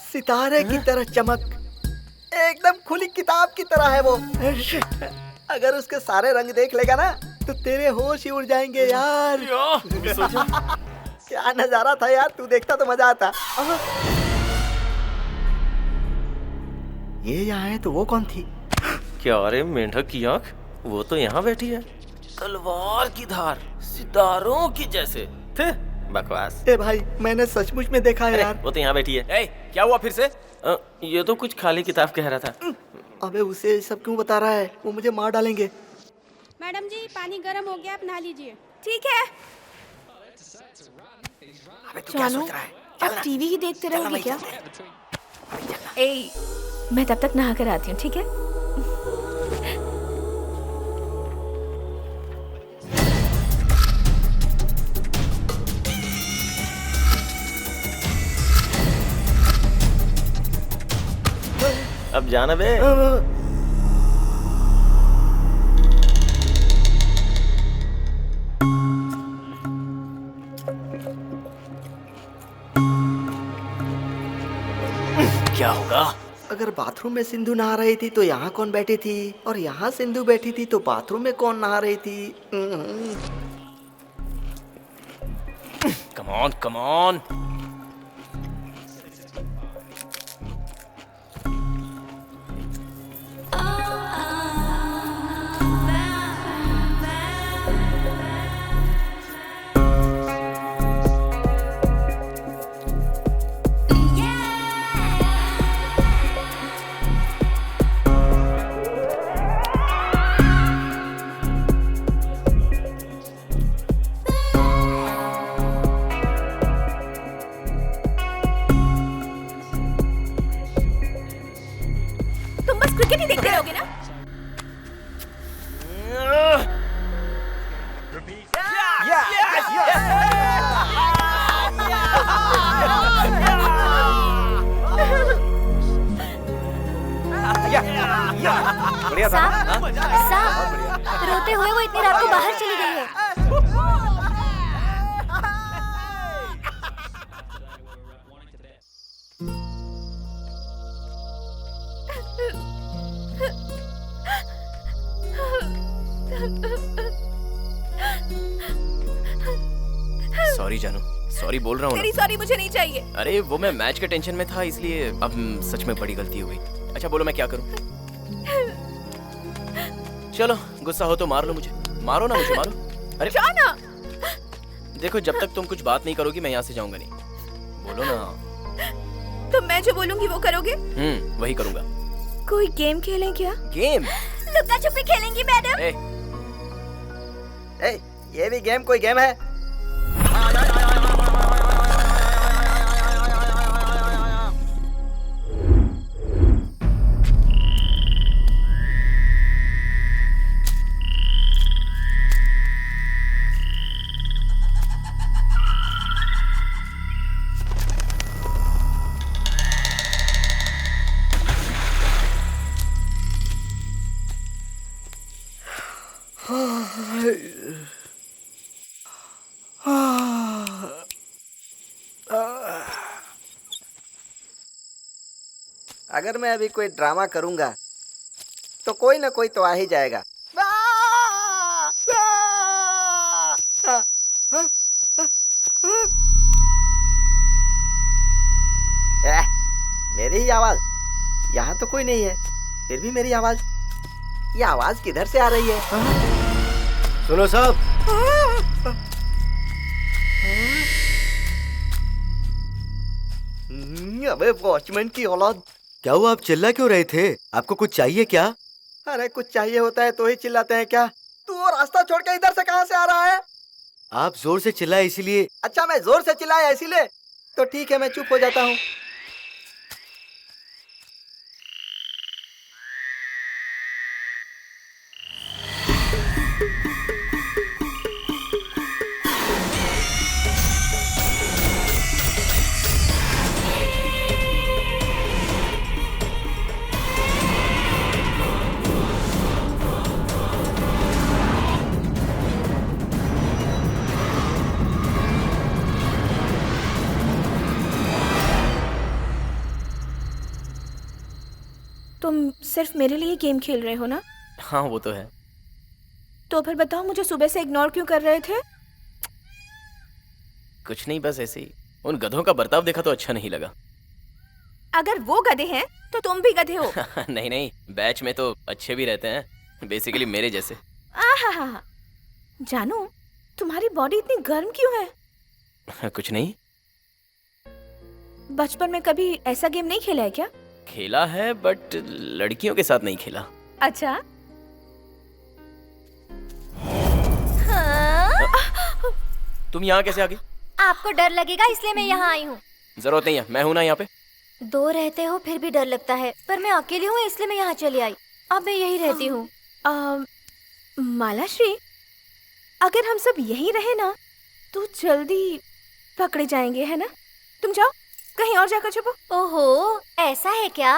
सितारे की तरह चमक, एकदम खुली किताब की तरह है वो। अगर उसके सारे रंग देख लेगा ना तो तेरे होश ही उड़ जाएंगे यार। क्या नजारा था यार, तू देखता तो मजा आता। ये यहाँ है तो वो कौन थी? क्या रे, मेंढक की आंख, वो तो यहाँ बैठी है, तलवार की धार सितारों की जैसे। थे बकवास। ए भाई, मैंने सचमुच में देखा है यार। वो तो यहाँ बैठी है। ए, क्या हुआ फिर से? ये तो कुछ खाली किताब कह रहा था। अबे उसे सब क्यों बता रहा है, वो मुझे मार डालेंगे। मैडम जी, पानी गर्म हो गया, आप नहा लीजिए। ठीक है। अबे तू क्या सोच रहा है? अब टीवी ही देखते रहोगे क्या? ए, मैं तब तक नहा कर आती हूँ, ठीक है? अब जाना बे। क्या होगा? अगर बाथरूम में सिंधु नहा रही थी तो यहाँ कौन बैठी थी, और यहाँ सिंधु बैठी थी तो बाथरूम में कौन नहा रही थी? Come on, come on. Cricket ही देखते रहोगे ना? बढ़िया था ना? रोते हुए वो इतनी रात को बाहर चली गई है। सॉरी जानू, सॉरी बोल रहा हूँ तेरी सॉरी मुझे नहीं चाहिए। अरे वो मैं मैच के टेंशन में था, इसलिए अब सच में बड़ी गलती हो गई। अच्छा बोलो मैं क्या करूँ? चलो गुस्सा हो तो मार लो मुझे, मारो ना मुझे, मारो। अरे जाना। देखो जब तक तुम कुछ बात नहीं करोगी मैं यहाँ से जाऊंगा नहीं। बोलो ना। तो मैं जो बोलूंगी वो करोगे? वही करूंगा। कोई गेम खेलें क्या? गेम? लुका छुपी खेलेंगी मैडम। ये भी गेम कोई गेम है? अगर मैं अभी कोई ड्रामा करूंगा तो कोई ना कोई तो आ ही जाएगा। मेरी ही आवाज, यहाँ तो कोई नहीं है, फिर भी मेरी आवाज, ये आवाज किधर से आ रही है? सुनो साहब, अबे वॉचमैन की औलाद, क्या हुआ? आप चिल्ला क्यों रहे थे? आपको कुछ चाहिए क्या? अरे कुछ चाहिए होता है तो ही चिल्लाते हैं क्या? तू वो रास्ता छोड़ के इधर से कहाँ से आ रहा है? आप जोर से चिल्लाए इसीलिए। अच्छा मैं जोर से चिल्लाया इसीलिए? तो ठीक है, मैं चुप हो जाता हूँ। तुम सिर्फ मेरे लिए गेम खेल रहे हो ना? हाँ वो तो है। तो फिर बताओ, मुझे सुबह से इग्नोर क्यों कर रहे थे? कुछ नहीं, बस ऐसे ही। उन गधों का बर्ताव देखा तो अच्छा नहीं लगा। अगर वो गधे हैं तो तुम भी गधे हो। नहीं नहीं, बैच में तो अच्छे भी रहते हैं, बेसिकली मेरे जैसे। आहा, जानू तुम्हारी बॉडी इतनी गर्म क्यों है? कुछ नहीं। बचपन में कभी ऐसा गेम नहीं खेला है क्या? खेला है, बट लड़कियों के साथ नहीं खेला। अच्छा। हाँ? तुम यहाँ कैसे आ गई? आपको डर लगेगा इसलिए मैं यहाँ आई हूँ। जरूरत नहीं है, मैं हूँ ना यहाँ पे। दो रहते हो फिर भी डर लगता है, पर मैं अकेली हूँ इसलिए मैं यहाँ चली आई। अब मैं यही रहती हूँ। मालाश्री, अगर हम सब यहीं रहे ना तो जल्दी पकड़े जाएंगे, है ना? तुम जाओ कहीं और जाकर छुपो। ओहो, ऐसा है क्या?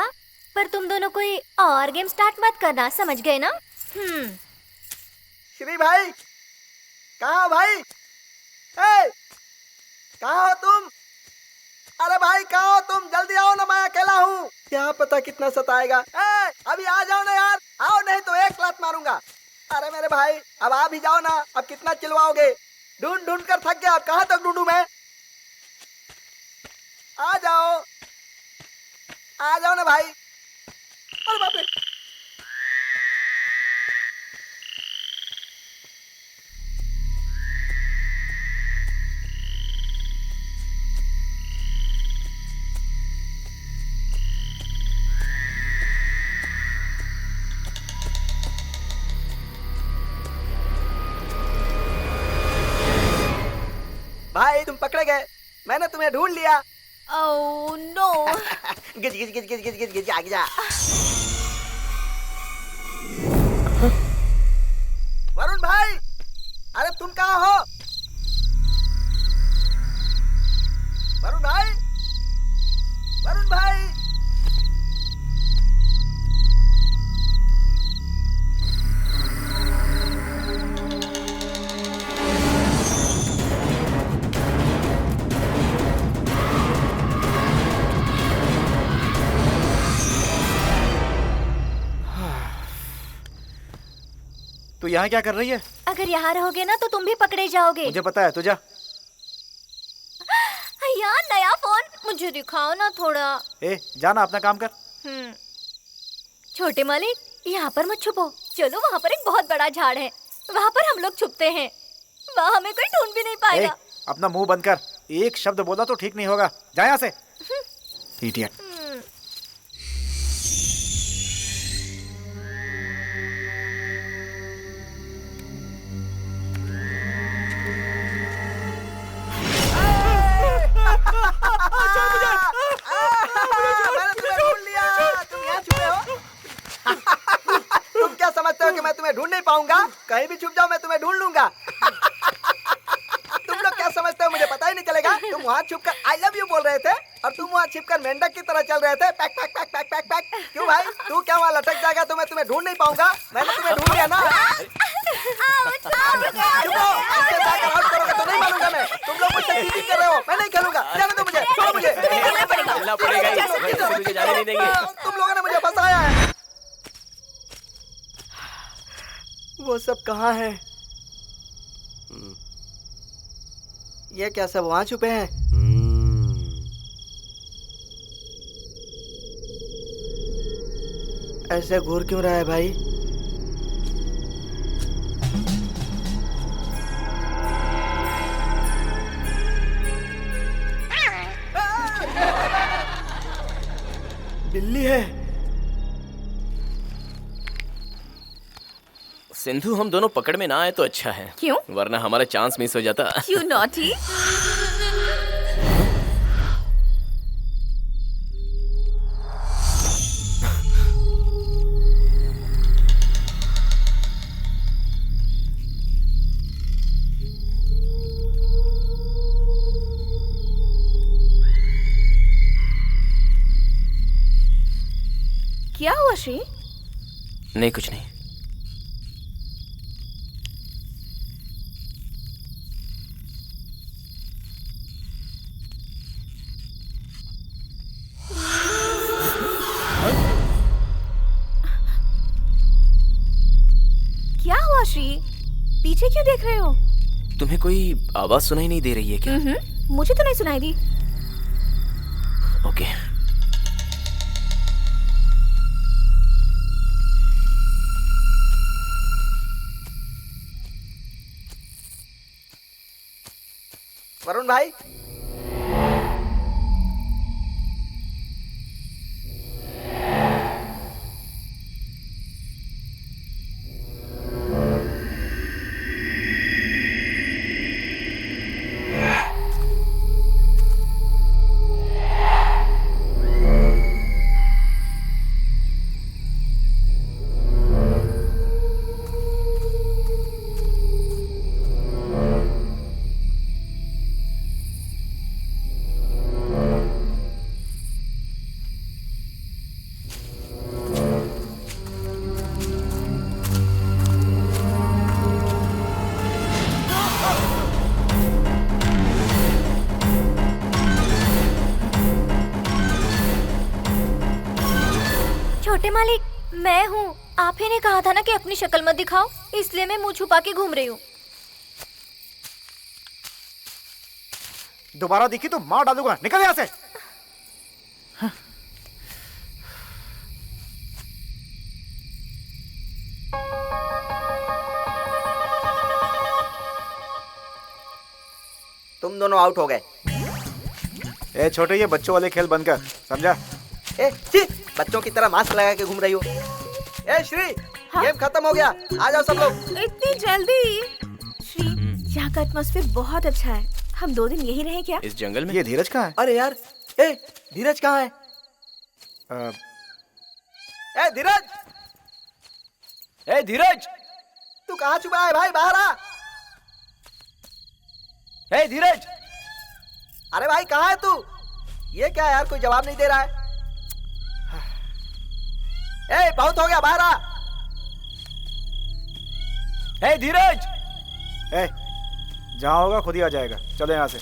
पर तुम दोनों कोई और गेम स्टार्ट मत करना, समझ गए ना? श्री भाई, कहाँ हो भाई? ए, कहाँ हो तुम? अरे भाई कहाँ हो तुम? जल्दी आओ ना, मैं अकेला हूँ। क्या पता कितना सताएगा। ए, अभी आ जाओ ना यार, आओ नहीं तो एक लात मारूंगा। अरे मेरे भाई, अब आ भी जाओ ना, अब कितना चिल्लाओगे? ढूंढ ढूंढ कर थक गया, अब कहाँ तक ढूंढूं मैं? आ जाओ ना भाई। अरे बाप रे, भाई तुम पकड़े गए, मैंने तुम्हें ढूंढ लिया। Oh no. गिज गिज गिज गिज गिज गिज गिज आगे जा। वरुण भाई, अरे तुम कहाँ हो? वरुण भाई, वरुण भाई। तू यहाँ क्या कर रही है? अगर यहाँ रहोगे ना तो तुम भी पकड़े जाओगे। मुझे पता है, तू जा। यार नया फोन मुझे दिखाओ ना थोड़ा। ए, जाना अपना काम कर। छोटे मालिक, यहाँ पर मत छुपो, चलो वहाँ पर एक बहुत बड़ा झाड़ है, वहाँ पर हम लोग छुपते हैं, वहाँ हमें कोई ढूंढ भी नहीं पाएगा। अपना मुंह बंद कर, एक शब्द बोला तो ठीक नहीं होगा। जा यहाँ से, इडियट। मैंने तुम्हें ढूंढ लिया, तुम यहाँ छुपे हो। तुम क्या समझते हो कि मैं तुम्हें ढूंढ नहीं पाऊंगा? कहीं भी छुप जाओ मैं तुम्हें ढूंढ लूंगा। तुम लोग क्या समझते हो मुझे पता ही नहीं चलेगा? तुम वहाँ छुपकर आई लव यू बोल रहे थे और तुम वहाँ छिपकर मेंढक की तरह चल रहे थे, pack pack pack pack pack pack. क्यों भाई, तू क्या वहाँ लटक जाएगा तो मैं तुम्हें ढूंढ नहीं पाऊंगा? मैंने तुम्हें ढूंढ लिया ना। तो नहीं मानूंगा मैं। तुम लोग मुझसे चीटिंग कर रहे हो, मैं नहीं खेलूंगा। जाने दो मुझे, छोड़ो मुझे। जाने नहीं देंगे। तुम लोगों ने मुझे फंसाया है। वो सब कहाँ है? ये क्या सब वहाँ छुपे हैं? ऐसे घूर क्यों रहा है भाई? बिल्ली है। सिंधु, हम दोनों पकड़ में ना आए तो अच्छा है। क्यों? वरना हमारा चांस मिस हो जाता। You naughty। क्या हुआ श्री? नहीं, कुछ नहीं। पीछे क्यों देख रहे हो? तुम्हें कोई आवाज सुनाई नहीं दे रही है क्या? मुझे तो नहीं सुनाई दी। ओके। वरुण भाई, छोटे मालिक, मैं हूँ। आप ही ने कहा था ना कि अपनी शक्ल मत दिखाओ, इसलिए मैं मुंह छुपा के घूम रही हूँ। दोबारा दिखी तो मार डालूंगा, निकल यहाँ से। तुम दोनों आउट हो गए। ए छोटे, ये बच्चों वाले खेल बंद कर, समझा? ए छी, बच्चों की तरह मास्क लगा के घूम रही हो। ए श्री, गेम खत्म हो गया, आ जाओ सब लोग। इतनी जल्दी? श्री, यहाँ का एटमॉस्फेयर बहुत अच्छा है। हम 2 दिन यही रहे क्या? इस जंगल में? ये धीरज कहाँ है? अरे यार, ए धीरज कहाँ है? ए धीरज! ए धीरज! तू कहाँ छुपा है भाई, बाहर आ। ए धीरज! अरे भाई कहाँ है तू? ये क्या यार, कोई जवाब नहीं दे रहा है। ए बहुत हो गया, बाहर आ। ए धीरज! ए जहाँ होगा खुद ही आ जाएगा, चलो यहाँ से। ए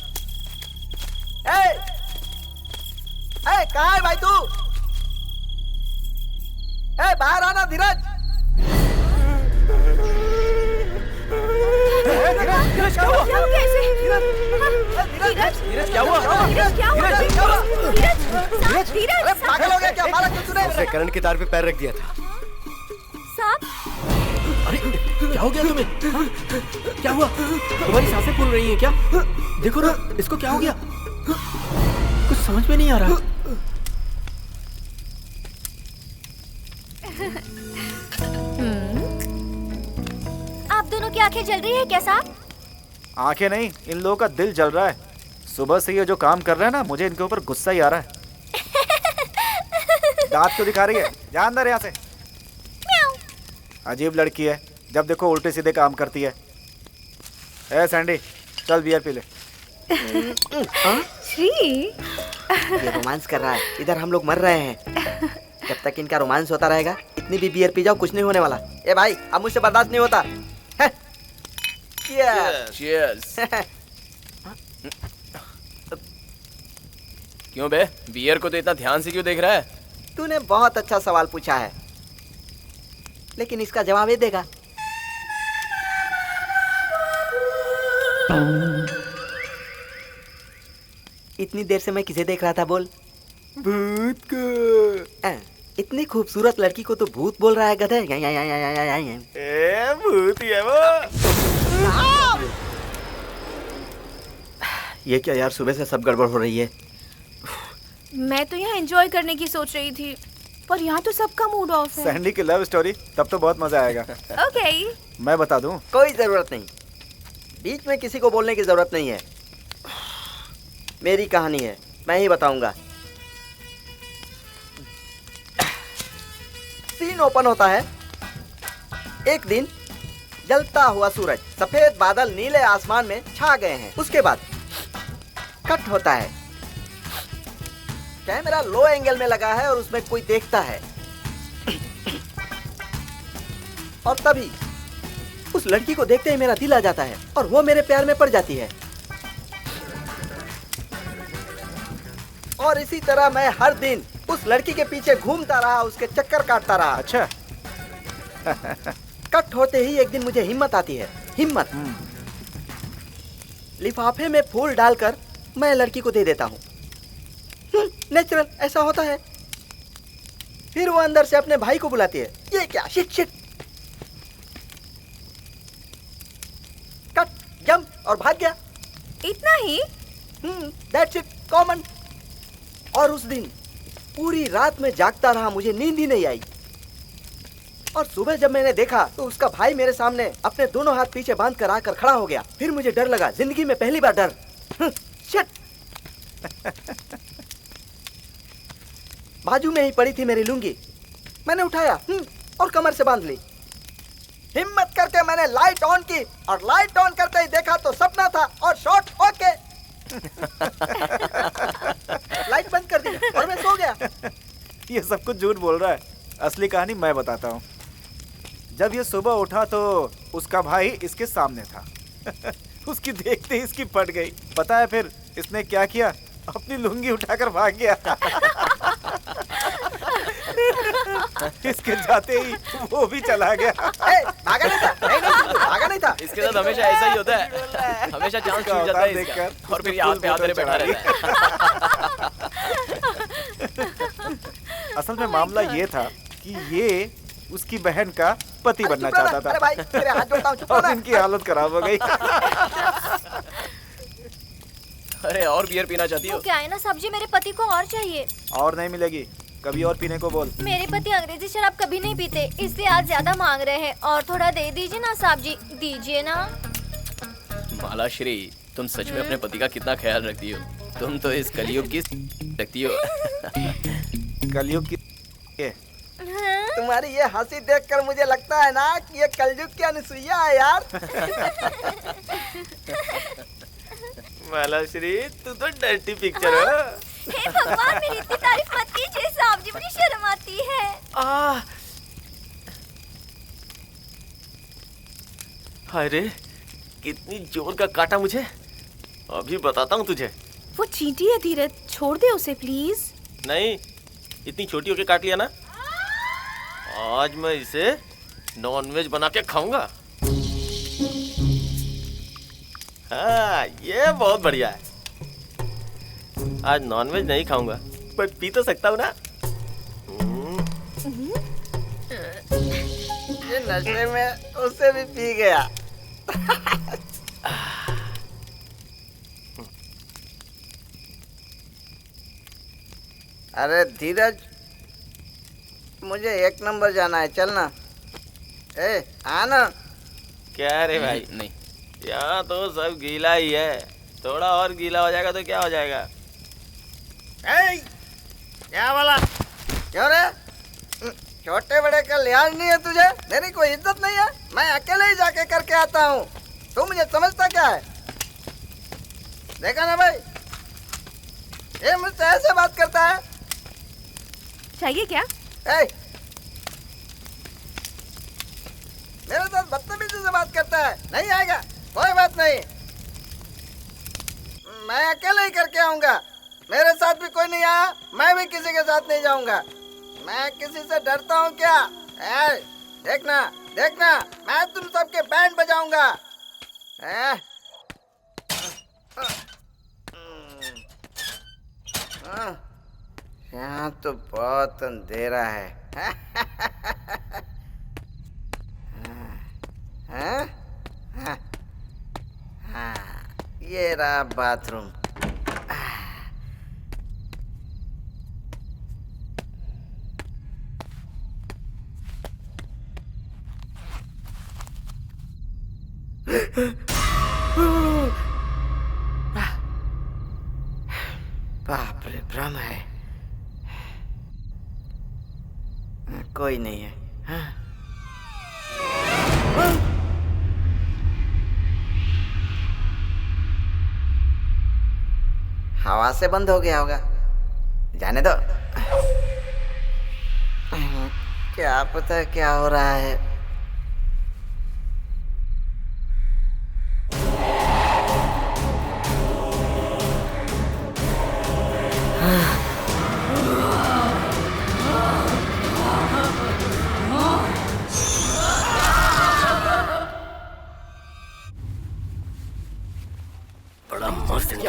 कहाँ है भाई तू? ए बाहर आना धीरज। धीरज क्या हुआ? धीरज क्या हुआ? अरे पागल हो गया क्या? मारा क्यों तूने? उसने करंट के तार पे पैर रख दिया था। सांप? अरे क्या हो गया तुम्हें? हाँ? क्या हुआ? तुम्हारी सांसें फूल रही हैं क्या? देखो ना, इसको क्या हो गया? कुछ समझ में नहीं आ रहा। आप दोनों की आंखें जल रही है क्या साहब? आंखें नहीं, इन लोगों का दिल जल रहा है। सुबह से ये जो काम कर रहे हैं ना, मुझे इनके ऊपर गुस्सा ही आ रहा है। दांत क्यों दिखा रही है? जा अंदर यहाँ से। अजीब लड़की है, जब देखो उल्टे सीधे काम करती है। ए सैंडी, चल बियर पी ले। श्री, ये रोमांस कर रहा है, इधर हम लोग मर रहे हैं। जब तक इनका रोमांस होता रहेगा, इतनी भी बियर पी जाओ, कुछ नहीं होने वाला। ए भाई, अब मुझसे बर्दाश्त नहीं होता। Cheers. क्यों बे, बियर को तो इतना ध्यान से क्यों देख रहा है? तूने बहुत अच्छा सवाल पूछा है, लेकिन इसका जवाब ये देगा। इतनी देर से मैं किसे देख रहा था बोल? भूत को। इतनी खूबसूरत लड़की को तो भूत बोल रहा है गधे। ए भूत ही है वो। ये क्या यार, सुबह से सब गड़बड़ हो रही है। मैं तो यहाँ एंजॉय करने की सोच रही थी, पर यहाँ तो सबका मूड ऑफ है। सैंडी की लव स्टोरी, तब तो बहुत मजा आएगा। ओके। मैं बता दूं? कोई जरूरत नहीं, बीच में किसी को बोलने की जरूरत नहीं है। मेरी कहानी है, मैं ही बताऊंगा। सीन ओपन होता है। एक दिन जलता हुआ सूरज, सफेद बादल नीले आसमान में छा गए हैं। उसके बाद कट होता है। कैमरा लो एंगल में लगा है और उसमें कोई देखता है। और तभी उस लड़की को देखते ही मेरा दिल आ जाता है और वो मेरे प्यार में पड़ जाती है। और इसी तरह मैं हर दिन उस लड़की के पीछे घूमता रहा, उसके चक्कर काटता रहा। अच्छा। कट होते ही एक दिन मुझे हिम्मत आती है हिम्मत। लिफाफे में फूल डालकर मैं लड़की को दे देता हूँ। नेचुरल, ऐसा होता है। फिर वो अंदर से अपने भाई को बुलाती है। ये क्या? Shit shit. कट, जंप और भाग गया। इतना ही? That's it, common. और उस दिन पूरी रात में जागता रहा, मुझे नींद ही नहीं आई। और सुबह जब मैंने देखा तो उसका भाई मेरे सामने अपने दोनों हाथ पीछे बांध कर आकर खड़ा हो गया। फिर मुझे डर लगा, जिंदगी में पहली बार डर। शिट। बाजू में ही पड़ी थी मेरी लुंगी, मैंने उठाया और कमर से बांध ली। हिम्मत करके मैंने लाइट ऑन की और लाइट ऑन करते ही देखा तो सपना था और शॉट ओके। लाइट बंद कर दी और मैं सो गया। ये सब कुछ झूठ बोल रहा है। असली कहानी मैं बताता हूँ। जब ये सुबह उठा तो उसका भाई इसके सामने था। उसकी देखते ही इसकी पट गई। पता है फिर इसने क्या किया? अपनी लुंगी उठाकर भाग गया। इसके जाते ही वो भी चला गया। भागा नहीं था, नहीं, भागा नहीं था। इसके साथ हमेशा ऐसा ही होता है। हमेशा चांस छूट जाता है इसका। और फिर हाथ पे हाथ धरे बैठा रहता है। असल में मामला ये था कि ये उसकी बहन का पति बनना चाहता था। अरे भाई, तेरे हाथ जोड़ता हूं, चुप और इनकी हालत खराब हो गई। अरे और बियर पीना चाहती हो? वो क्या है ना साहब जी, मेरे पति को और चाहिए। और नहीं मिलेगी, कभी और पीने को बोल। मेरे पति अंग्रेजी शराब कभी नहीं पीते, इसलिए आज ज्यादा मांग रहे हैं। और थोड़ा दे दीजिए ना साहब जी, दीजिए ना। मालाश्री, तुम सच में अपने पति का कितना ख्याल रखती हो। तुम तो इस कलयुग की रखती हो। कलयुग की? तुम्हारी ये हंसी देखकर मुझे लगता है ना कि ये कलयुग की अनुसुईया है यार। मालाश्री, तू तो डर्टी पिक्चर हो। हे भगवान, मेरी इतनी तारीफ मत कीजिए साहब जी, मुझे शर्म आती है। अरे कितनी जोर का काटा मुझे। अभी बताता हूँ तुझे। वो चींटी है धीरज, छोड़ दे उसे प्लीज। नहीं, इतनी छोटी होके काट लिया ना, आज मैं इसे नॉनवेज बना के खाऊंगा। हाँ, ये बहुत बढ़िया है। आज नॉनवेज नहीं खाऊंगा, पर पी तो सकता हूँ ना। ये नशे में उसे भी पी गया। अरे धीरज, मुझे 1 नंबर जाना है, चलना। आना। क्या रे भाई? नहीं, यहाँ तो सब गीला ही है। थोड़ा और गीला हो जाएगा तो क्या हो जाएगा? क्या बोला? क्यों रे? छोटे बड़े का लिहाज नहीं है तुझे? मेरी कोई इज्जत नहीं है? मैं अकेले ही जाके करके आता हूँ। तू मुझे समझता क्या है? देखा ना भाई, ये मुझसे ऐसे बात करता है। चाहिए क्या? मेरे साथ बदतमीजी से बात करता है। नहीं आएगा, कोई बात नहीं, मैं अकेले ही करके आऊंगा। मेरे साथ भी कोई नहीं आया, मैं भी किसी के साथ नहीं जाऊंगा। मैं किसी से डरता हूँ क्या? देखना देखना, मैं तुम सबके बैंड बजाऊंगा। यहाँ तो बहुत अंधेरा है। ये रहा बाथरूम। बाप रे, भ्रम है, कोई नहीं है। हवा से बंद हो गया होगा, जाने दो। क्या पता क्या हो रहा है।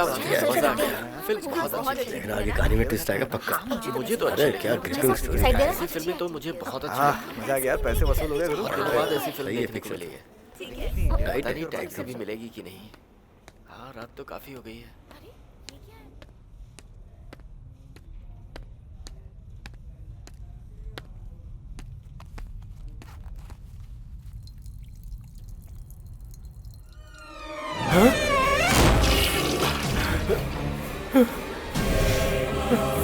बात है, मजा आ गया। फिल्म बहुत अच्छी थी। लेकिन आगे कहानी में ट्विस्ट आएगा पक्का। मुझे तो अरे क्या ग्रिपिंग स्टोरी है। ऐसी फिल्में तो मुझे बहुत अच्छी लगती मजा आ गया यार, पैसे वसूल हो गए गुरु। हैं। बाद ऐसी फिल्म सही है, देखने को फिक्स मिली है। टाइट पता है। नहीं टैक्सी भी मिलेगी कि नहीं। हाँ, रात तो काफी हो गई है।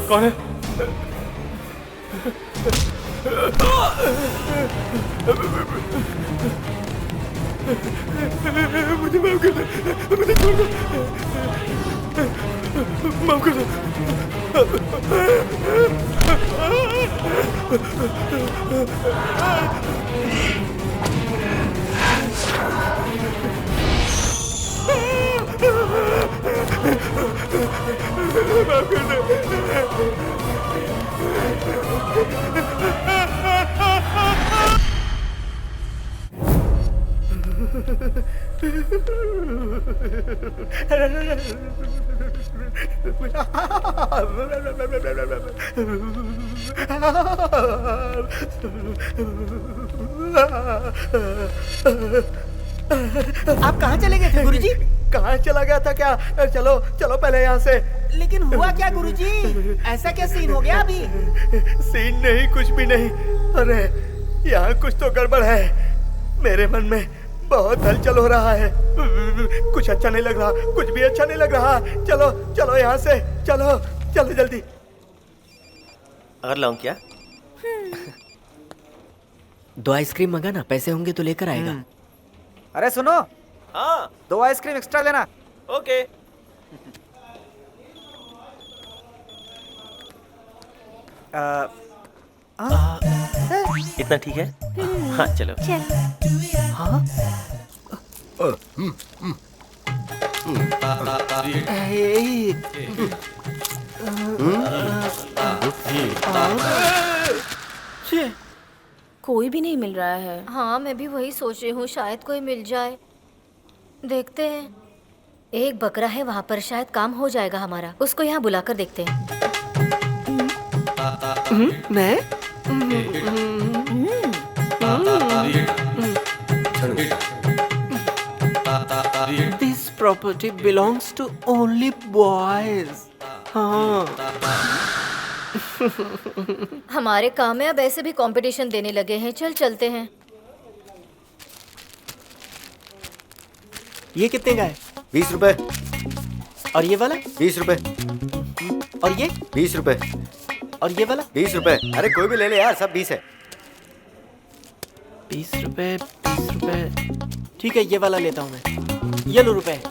कौन है? मुझे माफ कर दो, मुझे छोड़ दो, माफ कर दो। माफ कर दो। आप कहाँ चले गए थे गुरुजी? कहाँ चला गया था क्या? चलो चलो पहले यहाँ से। लेकिन हुआ क्या गुरुजी? ऐसा क्या सीन हो गया अभी? सीन नहीं, कुछ भी नहीं। अरे यहाँ कुछ तो गड़बड़ है। मेरे मन में बहुत हलचल हो रहा है। कुछ अच्छा नहीं लग रहा, कुछ भी अच्छा नहीं लग रहा। चलो चलो यहाँ से, चलो चलो जल्दी। और लाऊं क्या? 2 आइसक्रीम मंगा ना, पैसे होंगे तो लेकर आएगा। अरे सुनो, हाँ 2 आइसक्रीम एक्स्ट्रा लेना। ओके। इतना ठीक है? हाँ चलो। हाँ? कोई भी नहीं मिल रहा है। हाँ मैं भी वही सोच रही हूँ, शायद कोई मिल जाए। देखते हैं। एक बकरा है वहाँ पर, शायद काम हो जाएगा हमारा। उसको यहाँ बुलाकर देखते हैं। मैं? This property belongs to only boys. हाँ। हमारे काम में अब ऐसे भी कंपटीशन देने लगे हैं। चल चलते हैं। ये कितने का है? 20 रुपए। और ये वाला? 20 रुपए। और ये? 20 रुपए। और ये वाला? 20 रुपए। अरे कोई भी ले ले यार, सब 20 है। 20 रुपए, 20 रुपए। ठीक है, ये वाला लेता हूँ मैं। ये लो रुपए।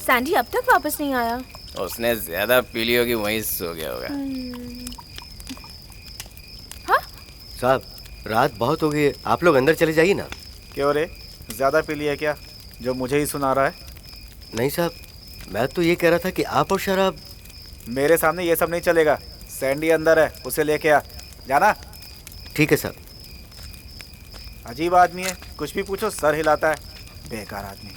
सैंडी अब तक वापस नहीं आया। उसने ज्यादा पी ली होगी, वहीं सो गया होगा। हाँ? साहब रात बहुत हो गई है, आप लोग अंदर चले जाइए ना। क्यों रे, ज्यादा पी लिया क्या जो मुझे ही सुना रहा है? नहीं साहब, मैं तो ये कह रहा था कि आप और शराब। मेरे सामने ये सब नहीं चलेगा। सैंडी अंदर है, उसे लेके आ। जाना। ठीक है साहब। अजीब आदमी है, कुछ भी पूछो सर हिलाता है। बेकार आदमी।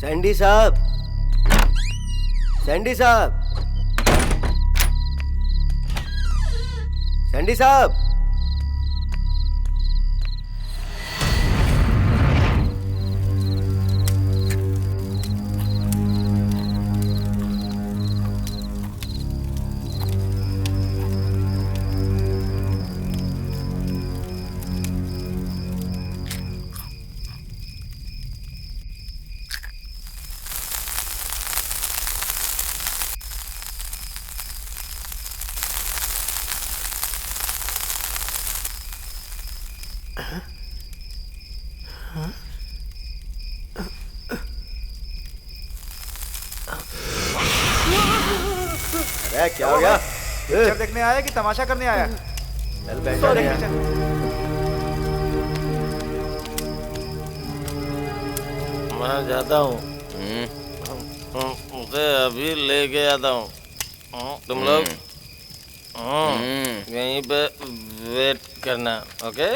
सैंडी साहब, सैंडी साहब, सैंडी साहब। अरे क्या हो गया? पिक्चर देखने आया कि तमाशा करने आया? चल बैठो यार। मैं जाता हूँ, उसे अभी लेके आता हूँ। तुम लोग यहीं पे वेट करना, okay?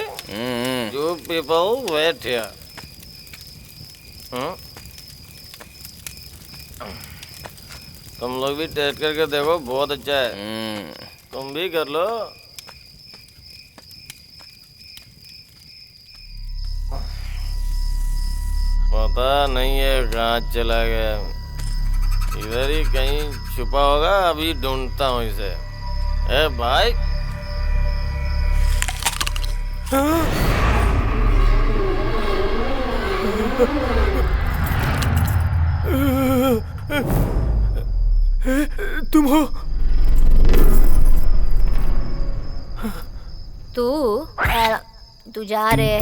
You people wait here. तुम लोग भी टेस्ट करके देखो, बहुत अच्छा है। तुम भी कर लो। पता नहीं है कहाँ चला गया, इधर ही कहीं छुपा होगा, अभी ढूंढता हूँ इसे। ए भाई, तुम हो? तू जा रहे?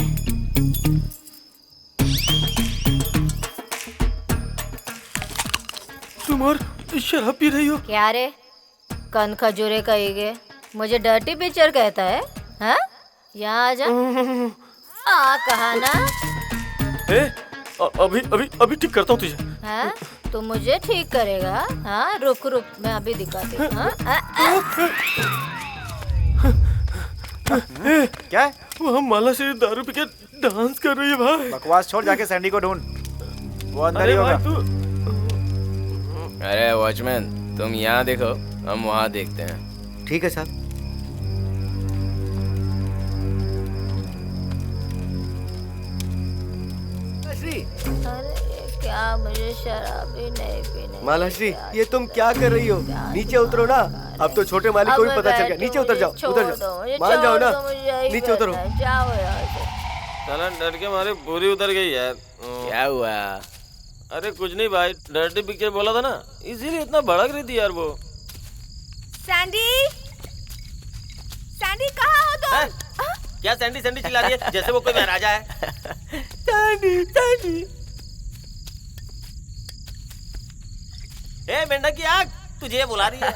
तुम और शराब पी रही हो? क्या रे, कन खजूरे कहेगे, मुझे डर्टी पिक्चर कहता है? हाँ, यहाँ आ जा। आ कहा ना? अभी अभी अभी ठीक करता हूँ तुझे। हाँ, तू मुझे ठीक करेगा? हाँ, रुक रुक, मैं अभी दिखाती हूँ। हाँ? क्या है? वहाँ माला से दारू पी के डांस कर रही है भाई। बकवास छोड़, जाके सैंडी को ढूंढ, वो अंदर ही होगा। अरे वॉचमैन, तुम यहाँ देखो, हम वहाँ देखते हैं। ठीक है साहब। अरे क्या, मुझे शराब ही नहीं पीने। मालाश्री, ये तुम क्या कर रही हो? नीचे उतरो ना। अब तो छोटे मालिक को भी पता चल गया। नीचे उतर जाओ, उतर जाओ, मान जाओ ना, नीचे उतरो। जाओ यार। साला डर के मारे पूरी उतर गई यार। क्या हुआ? अरे कुछ नहीं भाई, डर्टी पिक्चर बोला था ना, इसीलिए इतना भड़क रही थी यार वो। सैंडी, सैंडी कहाँ हो तुम? क्या सैंडी सैंडी चिल्ला रही है जैसे वो कोई महाराजा है? Sandy, Sandy. ए मेंढक की आग, तुझे बुला रही है।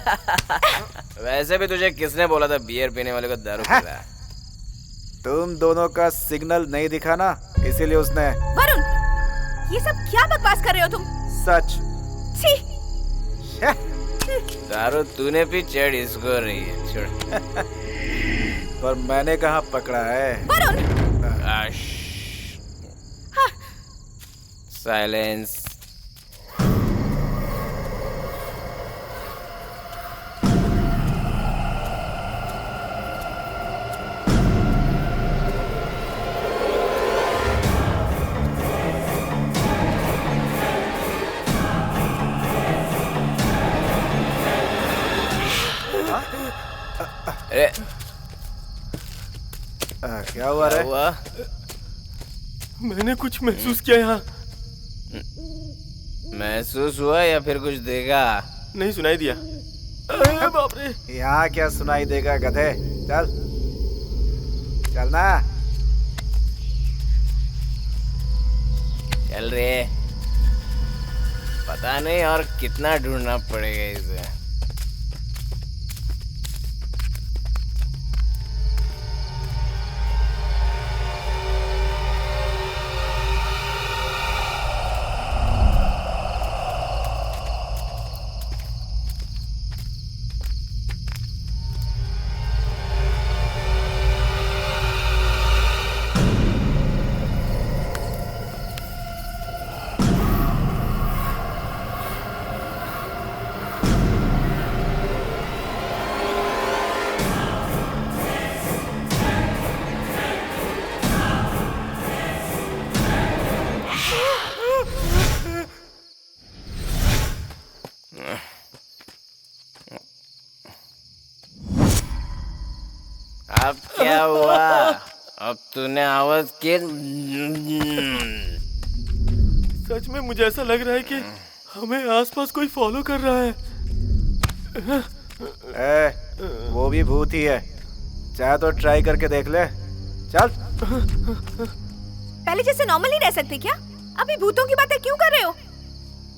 वैसे भी तुझे किसने बोला था बियर पीने वाले को दारू पिला? तुम दोनों का सिग्नल नहीं दिखा ना, इसीलिए उसने। वरुण, ये सब क्या बकवास कर रहे हो तुम? सच। छी। दारू तूने पी, चढ़ इसको रही है, छोड़। पर मैंने कहाँ पकड़ा है? वरुण। साइलेंस। अरे क्या हुआ रे? मैंने कुछ महसूस किया यहाँ। महसूस हुआ या फिर कुछ देखा? नहीं सुनाई दिया। अरे बाप रे! यहाँ क्या सुनाई देगा गधे? चल चल ना। चल रे, पता नहीं और कितना ढूंढना पड़ेगा इसे। अब क्या हुआ? अब तूने आवाज की? सच में मुझे ऐसा लग रहा है कि हमें आसपास कोई फॉलो कर रहा है। वो भी भूत ही है, चाहे तो ट्राई करके देख ले। चल। पहले जैसे नॉर्मल नहीं रह सकते क्या? अभी भूतों की बातें क्यों कर रहे हो?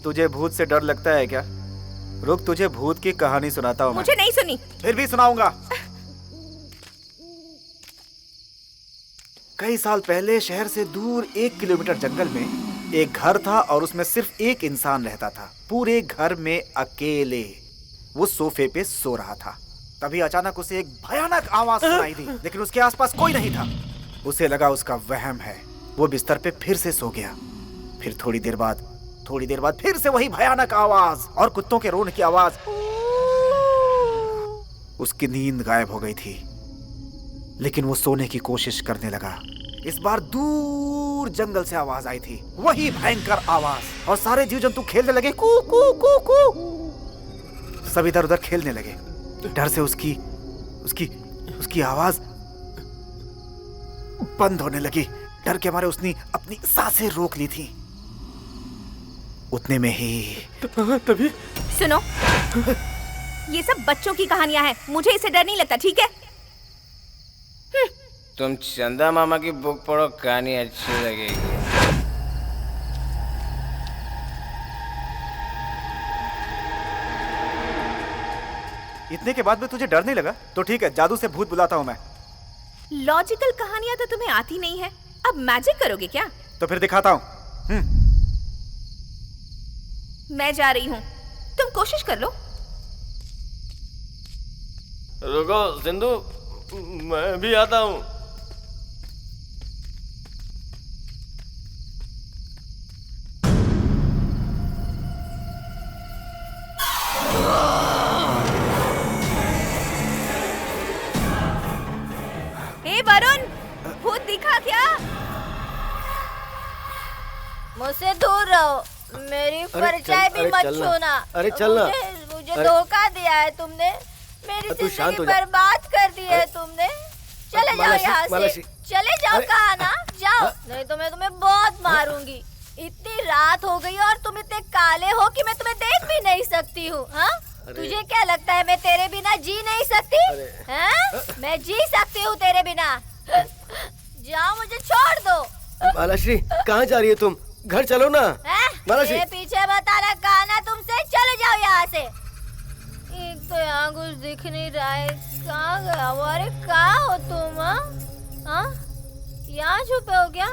तुझे भूत से डर लगता है क्या? रुक, तुझे भूत की कहानी सुनाता हूँ। मुझे नहीं सुनी। फिर भी सुनाऊंगा। कई साल पहले शहर से दूर 1 किलोमीटर जंगल में एक घर था और उसमें सिर्फ एक इंसान रहता था, पूरे घर में अकेले। वो सोफे पे सो रहा था। तभी अचानक उसे एक भयानक आवाज सुनाई दी, लेकिन उसके आसपास कोई नहीं था। उसे लगा उसका वहम है। वो बिस्तर पे फिर से सो गया। फिर थोड़ी देर बाद फिर से वही भयानक आवाज और कुत्तों के रोने की आवाज। उसकी नींद गायब हो गई थी, लेकिन वो सोने की कोशिश करने लगा। इस बार दूर जंगल से आवाज आई थी, वही भयंकर आवाज, और सारे जीव जंतु खेलने लगे, कू कू कू कू। सब इधर उधर खेलने लगे। डर से उसकी आवाज बंद होने लगी। डर के मारे उसने अपनी सांसें रोक ली थी। उतने में ही तभी सुनो, ये सब बच्चों की कहानियां हैं, मुझे इससे डर नहीं लगता, ठीक है? तुम चंदा मामा की बुक पढ़ो, कहानी अच्छी लगेगी। इतने के बाद भी तुझे डर नहीं लगा? तो ठीक है, जादू से भूत बुलाता हूँ मैं। लॉजिकल कहानियां तो तुम्हें आती नहीं है, अब मैजिक करोगे क्या? तो फिर दिखाता हूँ। मैं जा रही हूँ, तुम कोशिश कर लो। रुको सिंधु, मैं भी आता हूँ। हे वरुण, भूत दिखा क्या? मुझसे दूर रहो, मेरी परछाई भी मत छूना। अरे चलना। मुझे धोखा दिया है तुमने, मेरी जिंदगी बर्बाद कर दी है तुमने। चले जाओ यहाँ से, चले जाओ। कहा ना जाओ, नहीं तो मैं तुम्हें बहुत मारूंगी। इतनी रात हो गई और तुम इतने काले हो कि मैं तुम्हें देख भी नहीं सकती हूँ। हाँ, तुझे क्या लगता है मैं तेरे बिना जी नहीं सकती? हाँ, मैं जी सकती हूँ तेरे बिना। जाओ, मुझे छोड़ दो। मालाश्री, कहाँ जा रही है तुम? घर चलो ना। मालाश्री, मेरे पीछे बताना, कहा ना तुमसे, चले जाओ यहाँ से। एक तो यहाँ कुछ दिख नहीं रहा है, कहाँ गया वो? अरे कहाँ हो तुम? हाँ, यहाँ छुपे हो क्या?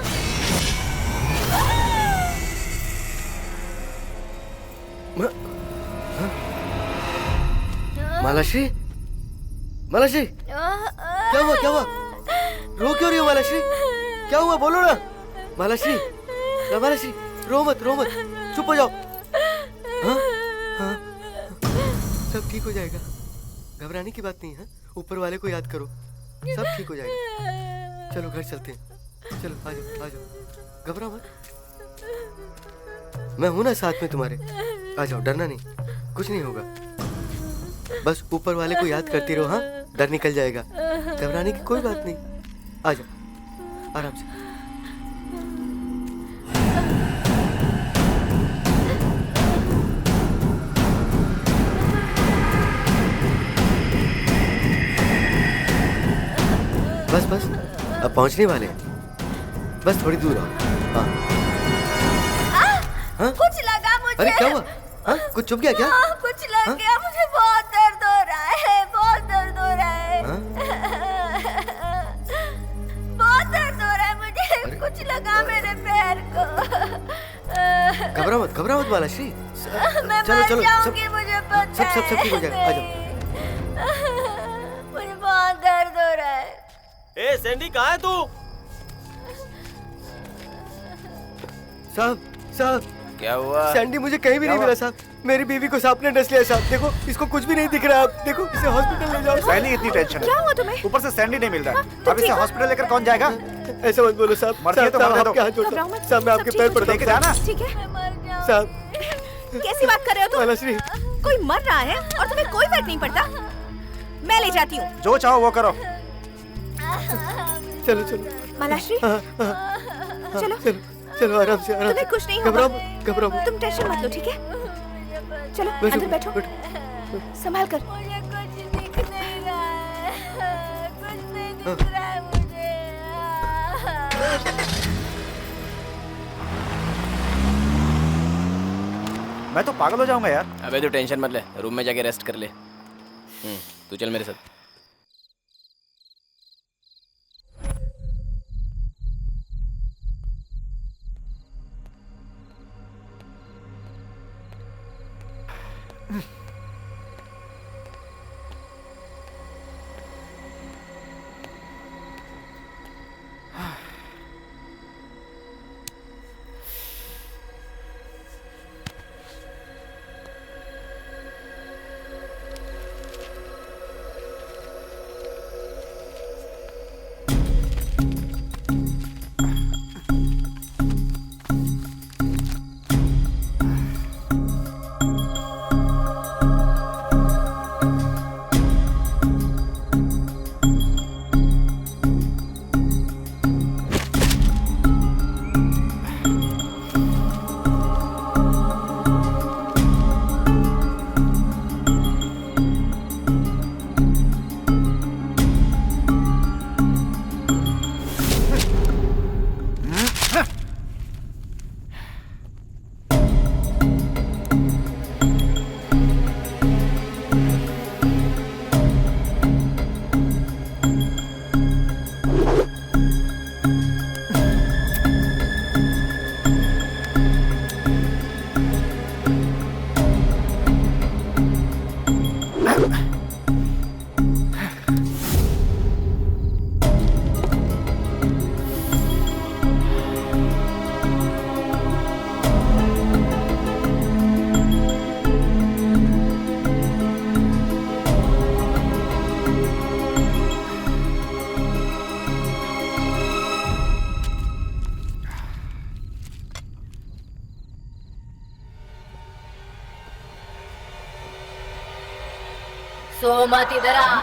मालाश्री, मालाश्री, क्या हुआ? क्या हुआ? रो क्यों रही हो मालाश्री? क्या हुआ, बोलो ना। मालाश्री, मालाश्री, रो मत, चुप हो जाओ। हाँ? हाँ? सब ठीक हो जाएगा, घबराने की बात नहीं है। ऊपर वाले को याद करो, सब ठीक हो जाएगा। चलो घर चलते हैं, चलो आ जाओ, घबराओ मत, मैं हूं ना साथ में तुम्हारे। आ जाओ, डरना नहीं, कुछ नहीं होगा। बस ऊपर वाले को याद करती रहो। हाँ, डर निकल जाएगा, घबराने की कोई बात नहीं। आ जाओ आराम से। बस अब पहुंचने वाले हैं, बस थोड़ी दूर आओ। हाँ? कुछ लगा मुझे। अरे क्या हुआ? हाँ? कुछ चुभ गया क्या? कुछ लग गया, मुझे बहुत दर्द हो रहा है, बहुत दर्द हो रहा है। बहुत दर्द हो रहा है मुझे, कुछ लगा मेरे पैर को। घबराओ मत मालाश्री। मैं मर जाऊंगी, मुझे पता है। सब ठीक हो जाएगा, आ जाओ। मुझे बहुत दर्द हो रहा है। ए सैंडी, कहाँ है तू? साहब, क्या हुआ? सैंडी मुझे कहीं भी नहीं मिला साहब। मेरी बीवी को सांप ने डस लिया साहब। देखो, इसको कुछ भी नहीं दिख रहा। आप देखो, इसे हॉस्पिटल ले जाओ। सैंडी, इतनी टेंशन है। क्या हुआ तुम्हें? ऊपर से सैंडी नहीं मिल रहा है। अब इसे हॉस्पिटल लेकर कौन जाएगा? ऐसा मत बोलो साहब। मरती है तो मरने दो। साहब, मैं आपके पैर पड़ता हूं। लेके जाना। ठीक है साहब, कैसी बात कर रहे हो तुम? मालाश्री, कोई मर रहा है और तुम्हें कोई फर्क नहीं पड़ता? मैं ले जाती हूँ। जो चाहो वो करो। चलो। मालाश्री, चलो आराम से। तुम्हें कुछ नहीं होगा। घबराओ मत। तुम टेंशन मत लो, ठीक है? चलो अंदर बैठो, संभाल कर। मुझे कुछ दिख नहीं रहा है, कुछ नहीं दिख रहा है मुझे। मैं तो पागल हो जाऊंगा यार। अबे तू टेंशन मत ले, रूम में जाके रेस्ट कर ले। तू चल मेरे साथ। सोमत इधर आ।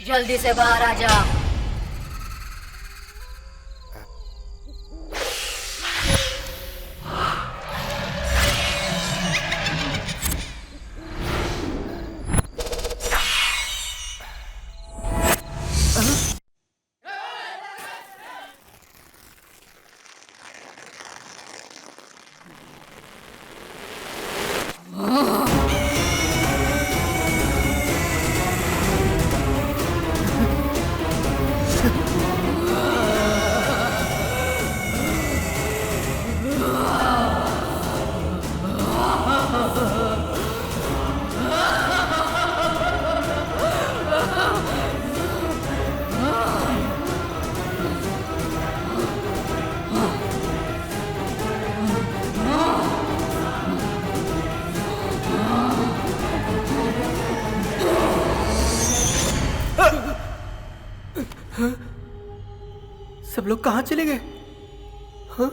जल्दी से बाहर आ जा। सब लोग कहाँ चले गए? हाँ?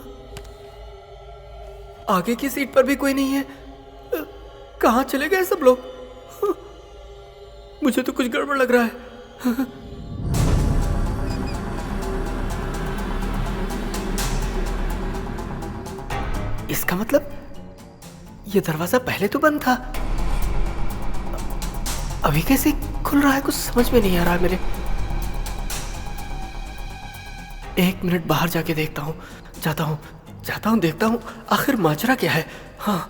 आगे की सीट पर भी कोई नहीं है। कहाँ चले गए सब लोग? हाँ? मुझे तो कुछ गड़बड़ लग रहा है। हाँ? इसका मतलब ये दरवाजा पहले तो बंद था, अभी कैसे खुल रहा है? कुछ समझ में नहीं आ रहा है मेरे। एक मिनट बाहर जाके देखता हूँ, जाता हूँ देखता हूँ आखिर माजरा क्या है। हाँ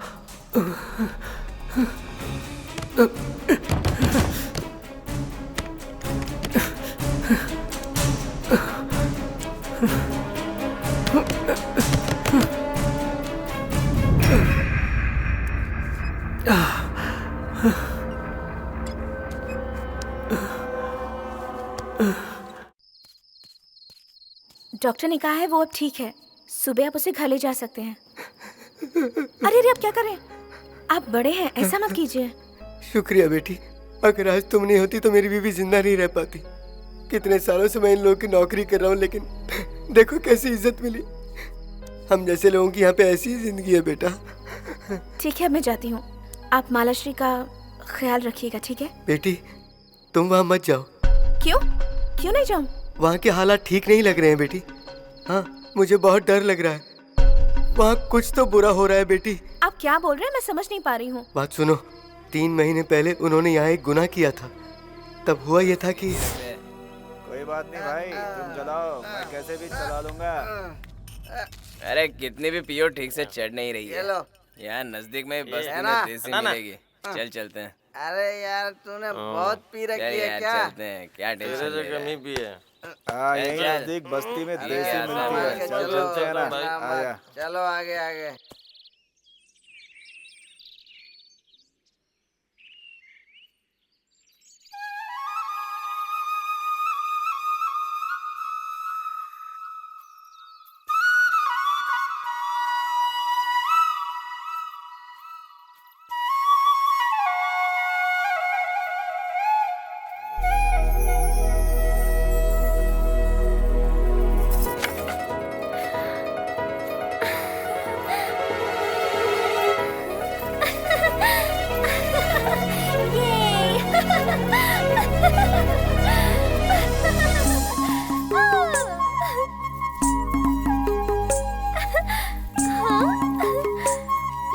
डॉक्टर ने कहा है वो अब ठीक है, सुबह आप उसे घर ले जा सकते हैं। अरे अरे आप क्या कर रहे हैं? आप बड़े हैं, ऐसा मत कीजिए। शुक्रिया बेटी, अगर आज तुम नहीं होती तो मेरी बीवी जिंदा नहीं रह पाती। कितने सालों से मैं इन लोगों की नौकरी कर रहा हूँ, लेकिन देखो कैसी इज्जत मिली। हम जैसे लोगों की यहाँ पे ऐसी ही जिंदगी है बेटा। ठीक है, मैं जाती हूँ। आप मालाश्री का ख्याल रखिएगा, ठीक है? बेटी तुम वहाँ मत जाओ। क्यों? क्यों नहीं जाऊँ? वहाँ के हालात ठीक नहीं लग रहे हैं बेटी। हाँ, मुझे बहुत डर लग रहा है। वहाँ कुछ तो बुरा हो रहा है बेटी। आप क्या बोल रहे हैं? मैं समझ नहीं पा रही हूँ। बात सुनो, 3 महीने पहले उन्होंने यहाँ एक गुनाह किया था। तब हुआ ये था कि कोई बात नहीं भाई, तुम चलाओ, मैं कैसे भी चला लूंगा। अरे कितनी भी पियो ठीक से चढ़ नहीं रही ये है। लो। यहाँ नजदीक में बस्ती है में ना? देसी ना, ना। मिलेगी। चल चलते हैं। अरे यार तूने बहुत पी चल रखी है यार क्या? चलते हैं, क्या टेंशन तेरे ले से रहा कम है? ही भी है। हाँ, यही चल। नजदीक बस्ती में ठीक देसी है, मिलती है। चल चलते हैं ना, आजा। चलो आगे आगे।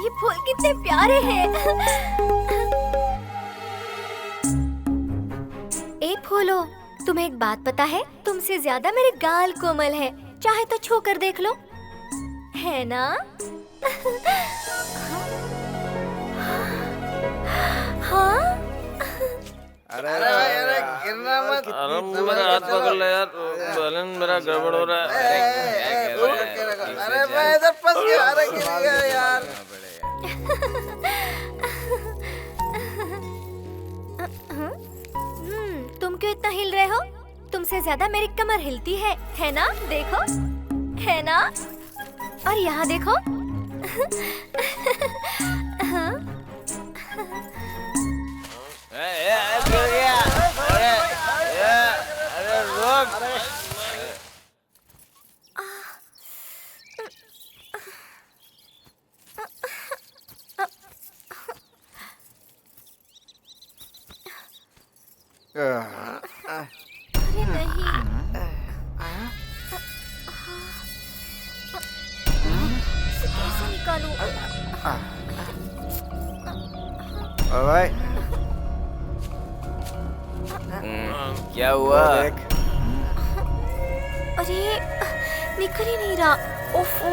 ये फूल कितने प्यारे हैं। ए फूलो, तुम्हें एक बात पता है? तुमसे ज्यादा मेरे गाल कोमल है, चाहे तो छू कर देख लो, है ना? हाँ? अरे गिरना मत। अरे मेरा हाथ पकड़ ले यार, बैलेंस मेरा गड़बड़ हो रहा है। अरे मैं इधर फंस गया। अरे गिर गया यार। तुम क्यों इतना हिल रहे हो? तुमसे ज्यादा मेरी कमर हिलती है ना? देखो, है ना? और यहाँ देखो। हाँ? अरे रुक। अरे नहीं। इसे कैसे निकालूं? भाई क्या हुआ? अरे निकल ही नहीं रहा। ओफो।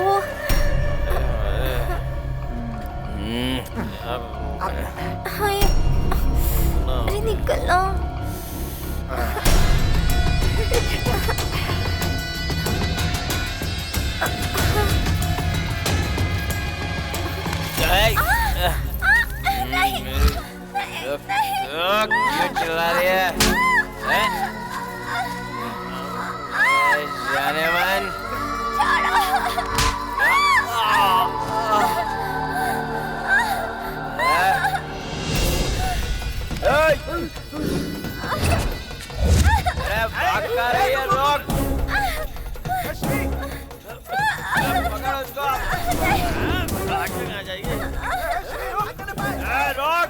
हाय, अरे निकलना। चिल्ला रही है? जाने मन। अरे भाग कर रही है, रोक। पकड़ उसको। भाग में आ जाएगी। रोक।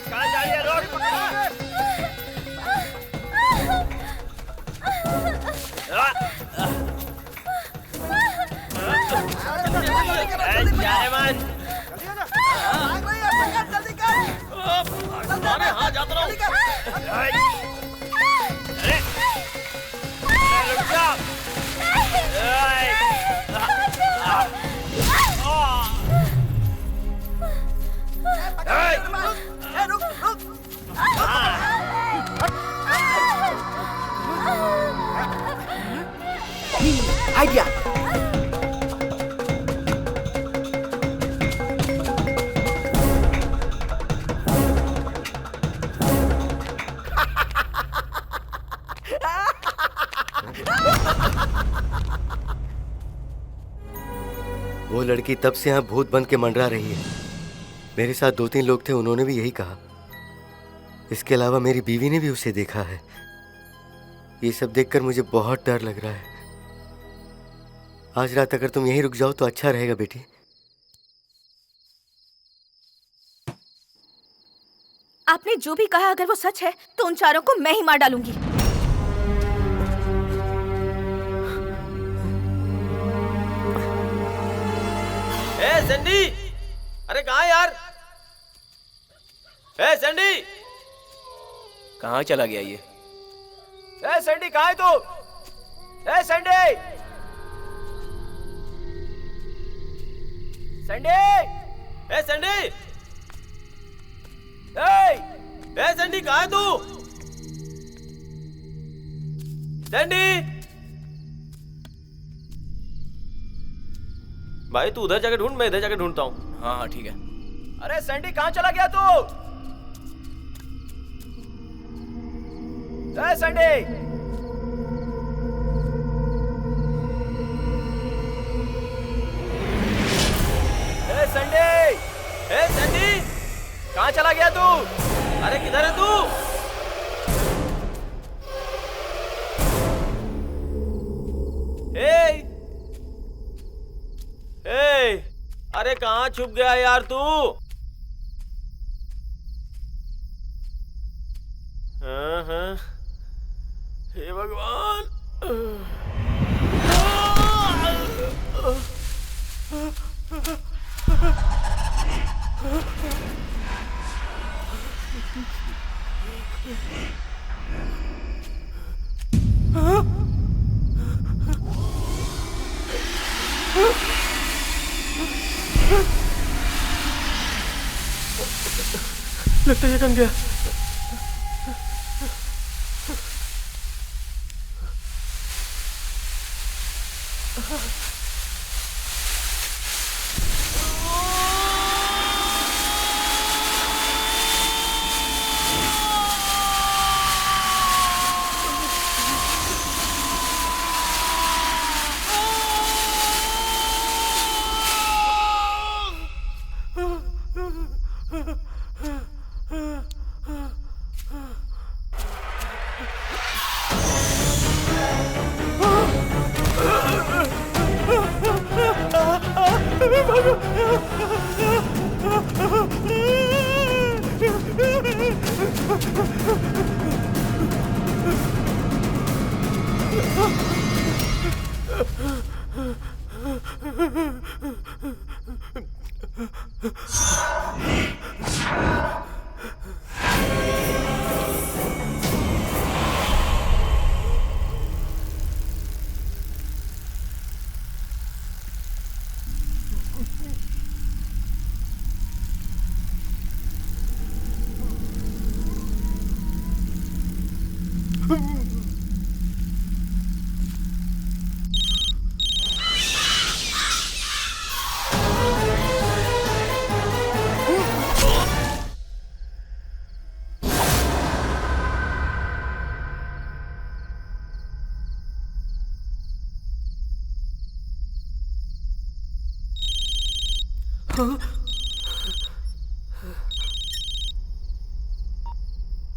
कहाँ जा रही है? रोक। जाने मन। हाँ जाता रहो। रुक जाओ। आइडिया। वो लड़की तब से यहाँ भूत बन के मंडरा रही है। मेरे साथ 2-3 लोग थे, उन्होंने भी यही कहा। इसके अलावा मेरी बीवी ने भी उसे देखा है। ये सब देखकर मुझे बहुत डर लग रहा है। आज रात अगर तुम यहीं रुक जाओ तो अच्छा रहेगा बेटी। आपने जो भी कहा अगर वो सच है तो उन चारों को मैं ही मार डालूंगी। ए सैंडी, अरे कहाँ है यार? ए सैंडी, कहाँ चला गया ये? ए सैंडी कहाँ है तू? ए सैंडी! सैंडी! ए सैंडी, ए सैंडी कहाँ है तू? सैंडी, भाई तू उधर जाके ढूंढ, मैं इधर जाके ढूंढता हूँ। हाँ हाँ ठीक है। अरे सैंडी कहाँ चला गया तू? ए सैंडी! ए सैंडी! ए सैंडी, कहाँ चला गया तू? अरे किधर है तू? ए, अरे कहाँ छुप गया यार तू? हाँ हाँ, हे भगवान। लगता है ये कम गया।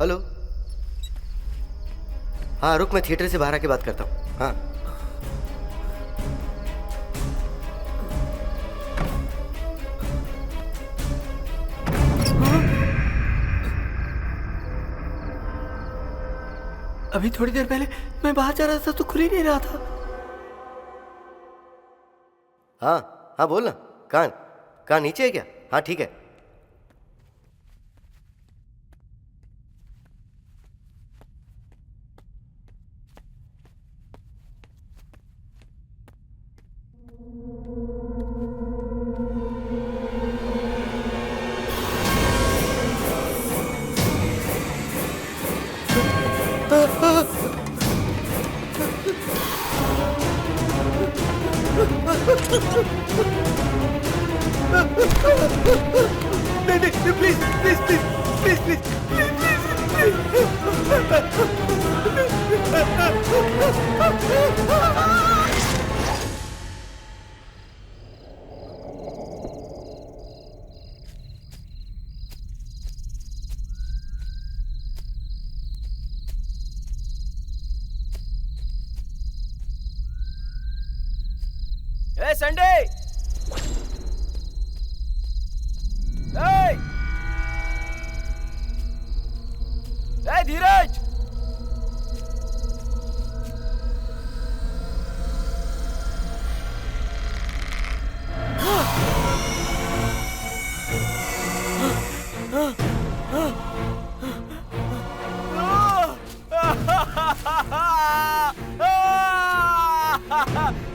हेलो। हाँ रुक, मैं थिएटर से बाहर आके बात करता हूँ। हाँ अभी थोड़ी देर पहले मैं बाहर जा रहा था तो खुल ही नहीं रहा था। हाँ हाँ बोल ना। कहाँ नीचे है क्या? हाँ ठीक है। नहीं please please please please please ए संडे, ए धीरज,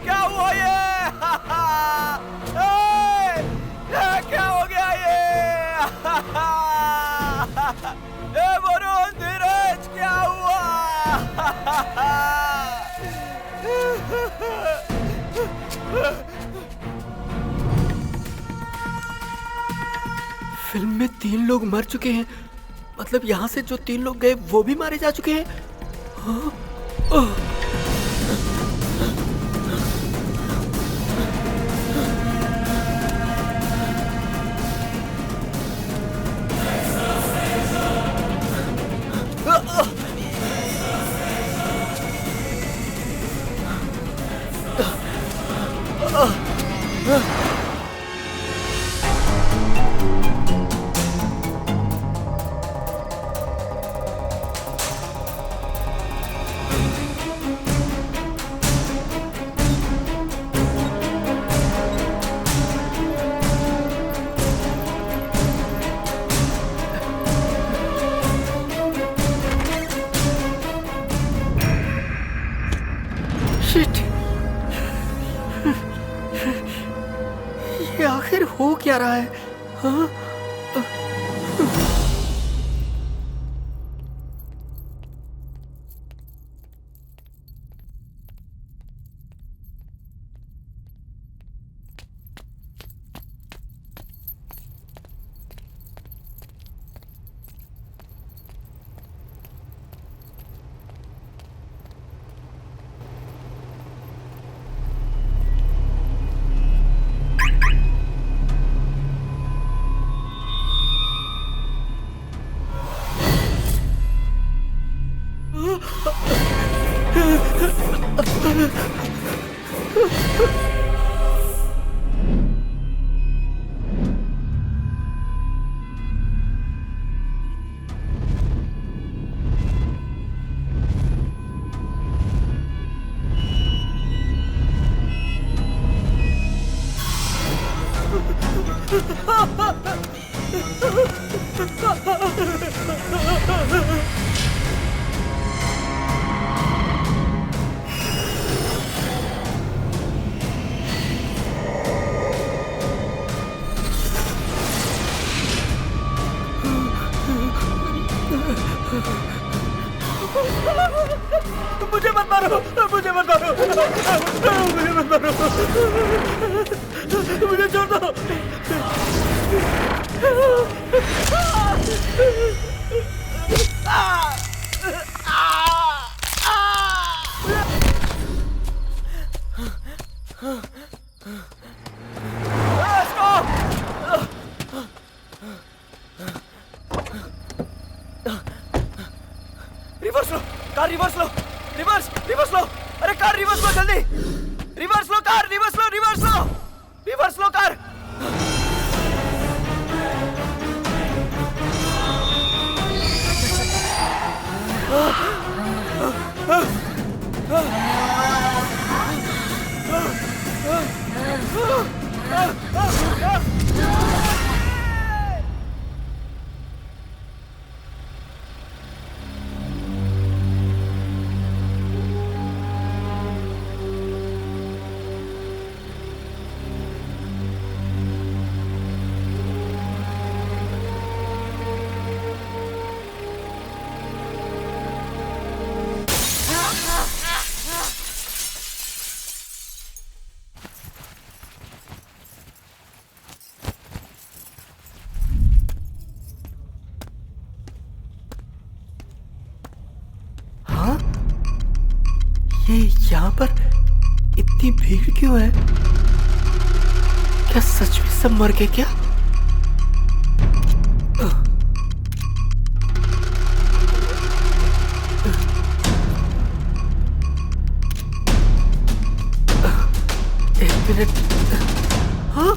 क्या हुआ ये? क्या हो गया ये? वरुण, धीरज, क्या हुआ? फिल्म में 3 लोग मर चुके हैं। मतलब यहाँ से जो 3 लोग गए वो भी मारे जा चुके हैं। हाँ? शिट, ये आखिर हो क्या रहा है? हाँ? मुझे मत मारो, मुझे मत मारो, मुझे मत मारो, मुझे छोड़ दो। रिवर्स लो, कार रिवर्स लो, रिवर्स लो, अरे कार रिवर्स लो जल्दी, रिवर्स लो कार, रिवर्स लो, रिवर्स लो कार। ये यहाँ पर इतनी भीड़ क्यों है? क्या सच में सब मर गए क्या? एक एक मिनट। हाँ,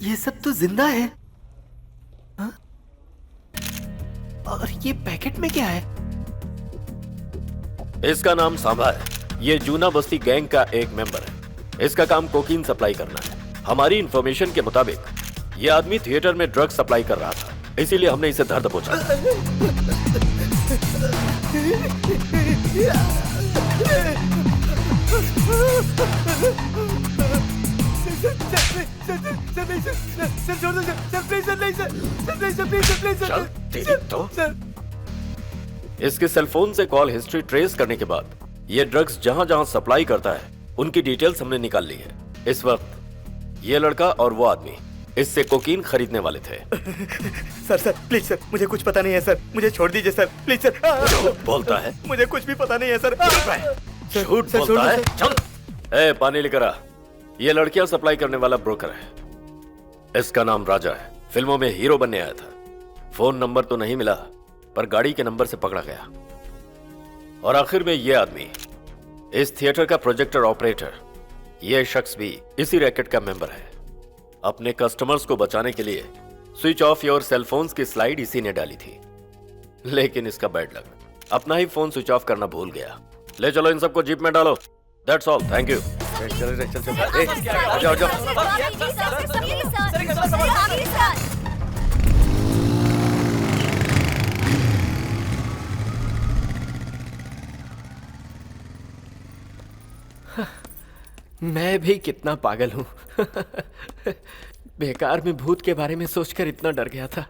ये सब तो जिंदा है। हाँ? और ये पैकेट में क्या है? इसका नाम सांभा है। ये जूना बस्ती गैंग का एक मेंबर है। इसका काम कोकीन सप्लाई करना है। हमारी इंफॉर्मेशन के मुताबिक ये आदमी थिएटर में ड्रग सप्लाई कर रहा था, इसीलिए हमने इसे धर दबोचा। इसके सेलफोन से कॉल हिस्ट्री ट्रेस करने के बाद ये ड्रग्स जहां जहां सप्लाई करता है उनकी डिटेल्स हमने निकाल ली है। इस वक्त ये लड़का और वो आदमी इससे कोकीन खरीदने वाले थे। सर प्लीज सर, मुझे कुछ पता नहीं है सर, मुझे छोड़ दीजिए सर, प्लीज सर। झूठ बोलता है? मुझे कुछ भी पता नहीं है सर। झूठ बोलता है? चल, ए पानी लेकर आ। ये लड़कियां सप्लाई करने वाला ब्रोकर है। इसका नाम राजा है। फिल्मों में हीरो बनने आया था। फोन नंबर तो नहीं मिला, पर गाड़ी के नंबर से पकड़ा गया। और आखिर में ये आदमी, इस थिएटर का प्रोजेक्टर ऑपरेटर, ये शख्स भी इसी रैकेट का मेंबर है। अपने कस्टमर्स को बचाने के लिए स्विच ऑफ योर सेलफोन्स की स्लाइड इसी ने डाली थी, लेकिन इसका बैड लक, अपना ही फोन स्विच ऑफ करना भूल गया। ले चलो इन सबको जीप में डालो। That's all, thank you. चल चल चल, आ जाओ जाओ। मैं भी कितना पागल हूं। बेकार में भूत के बारे में सोचकर इतना डर गया था।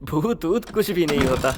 भूत ऊत कुछ भी नहीं होता।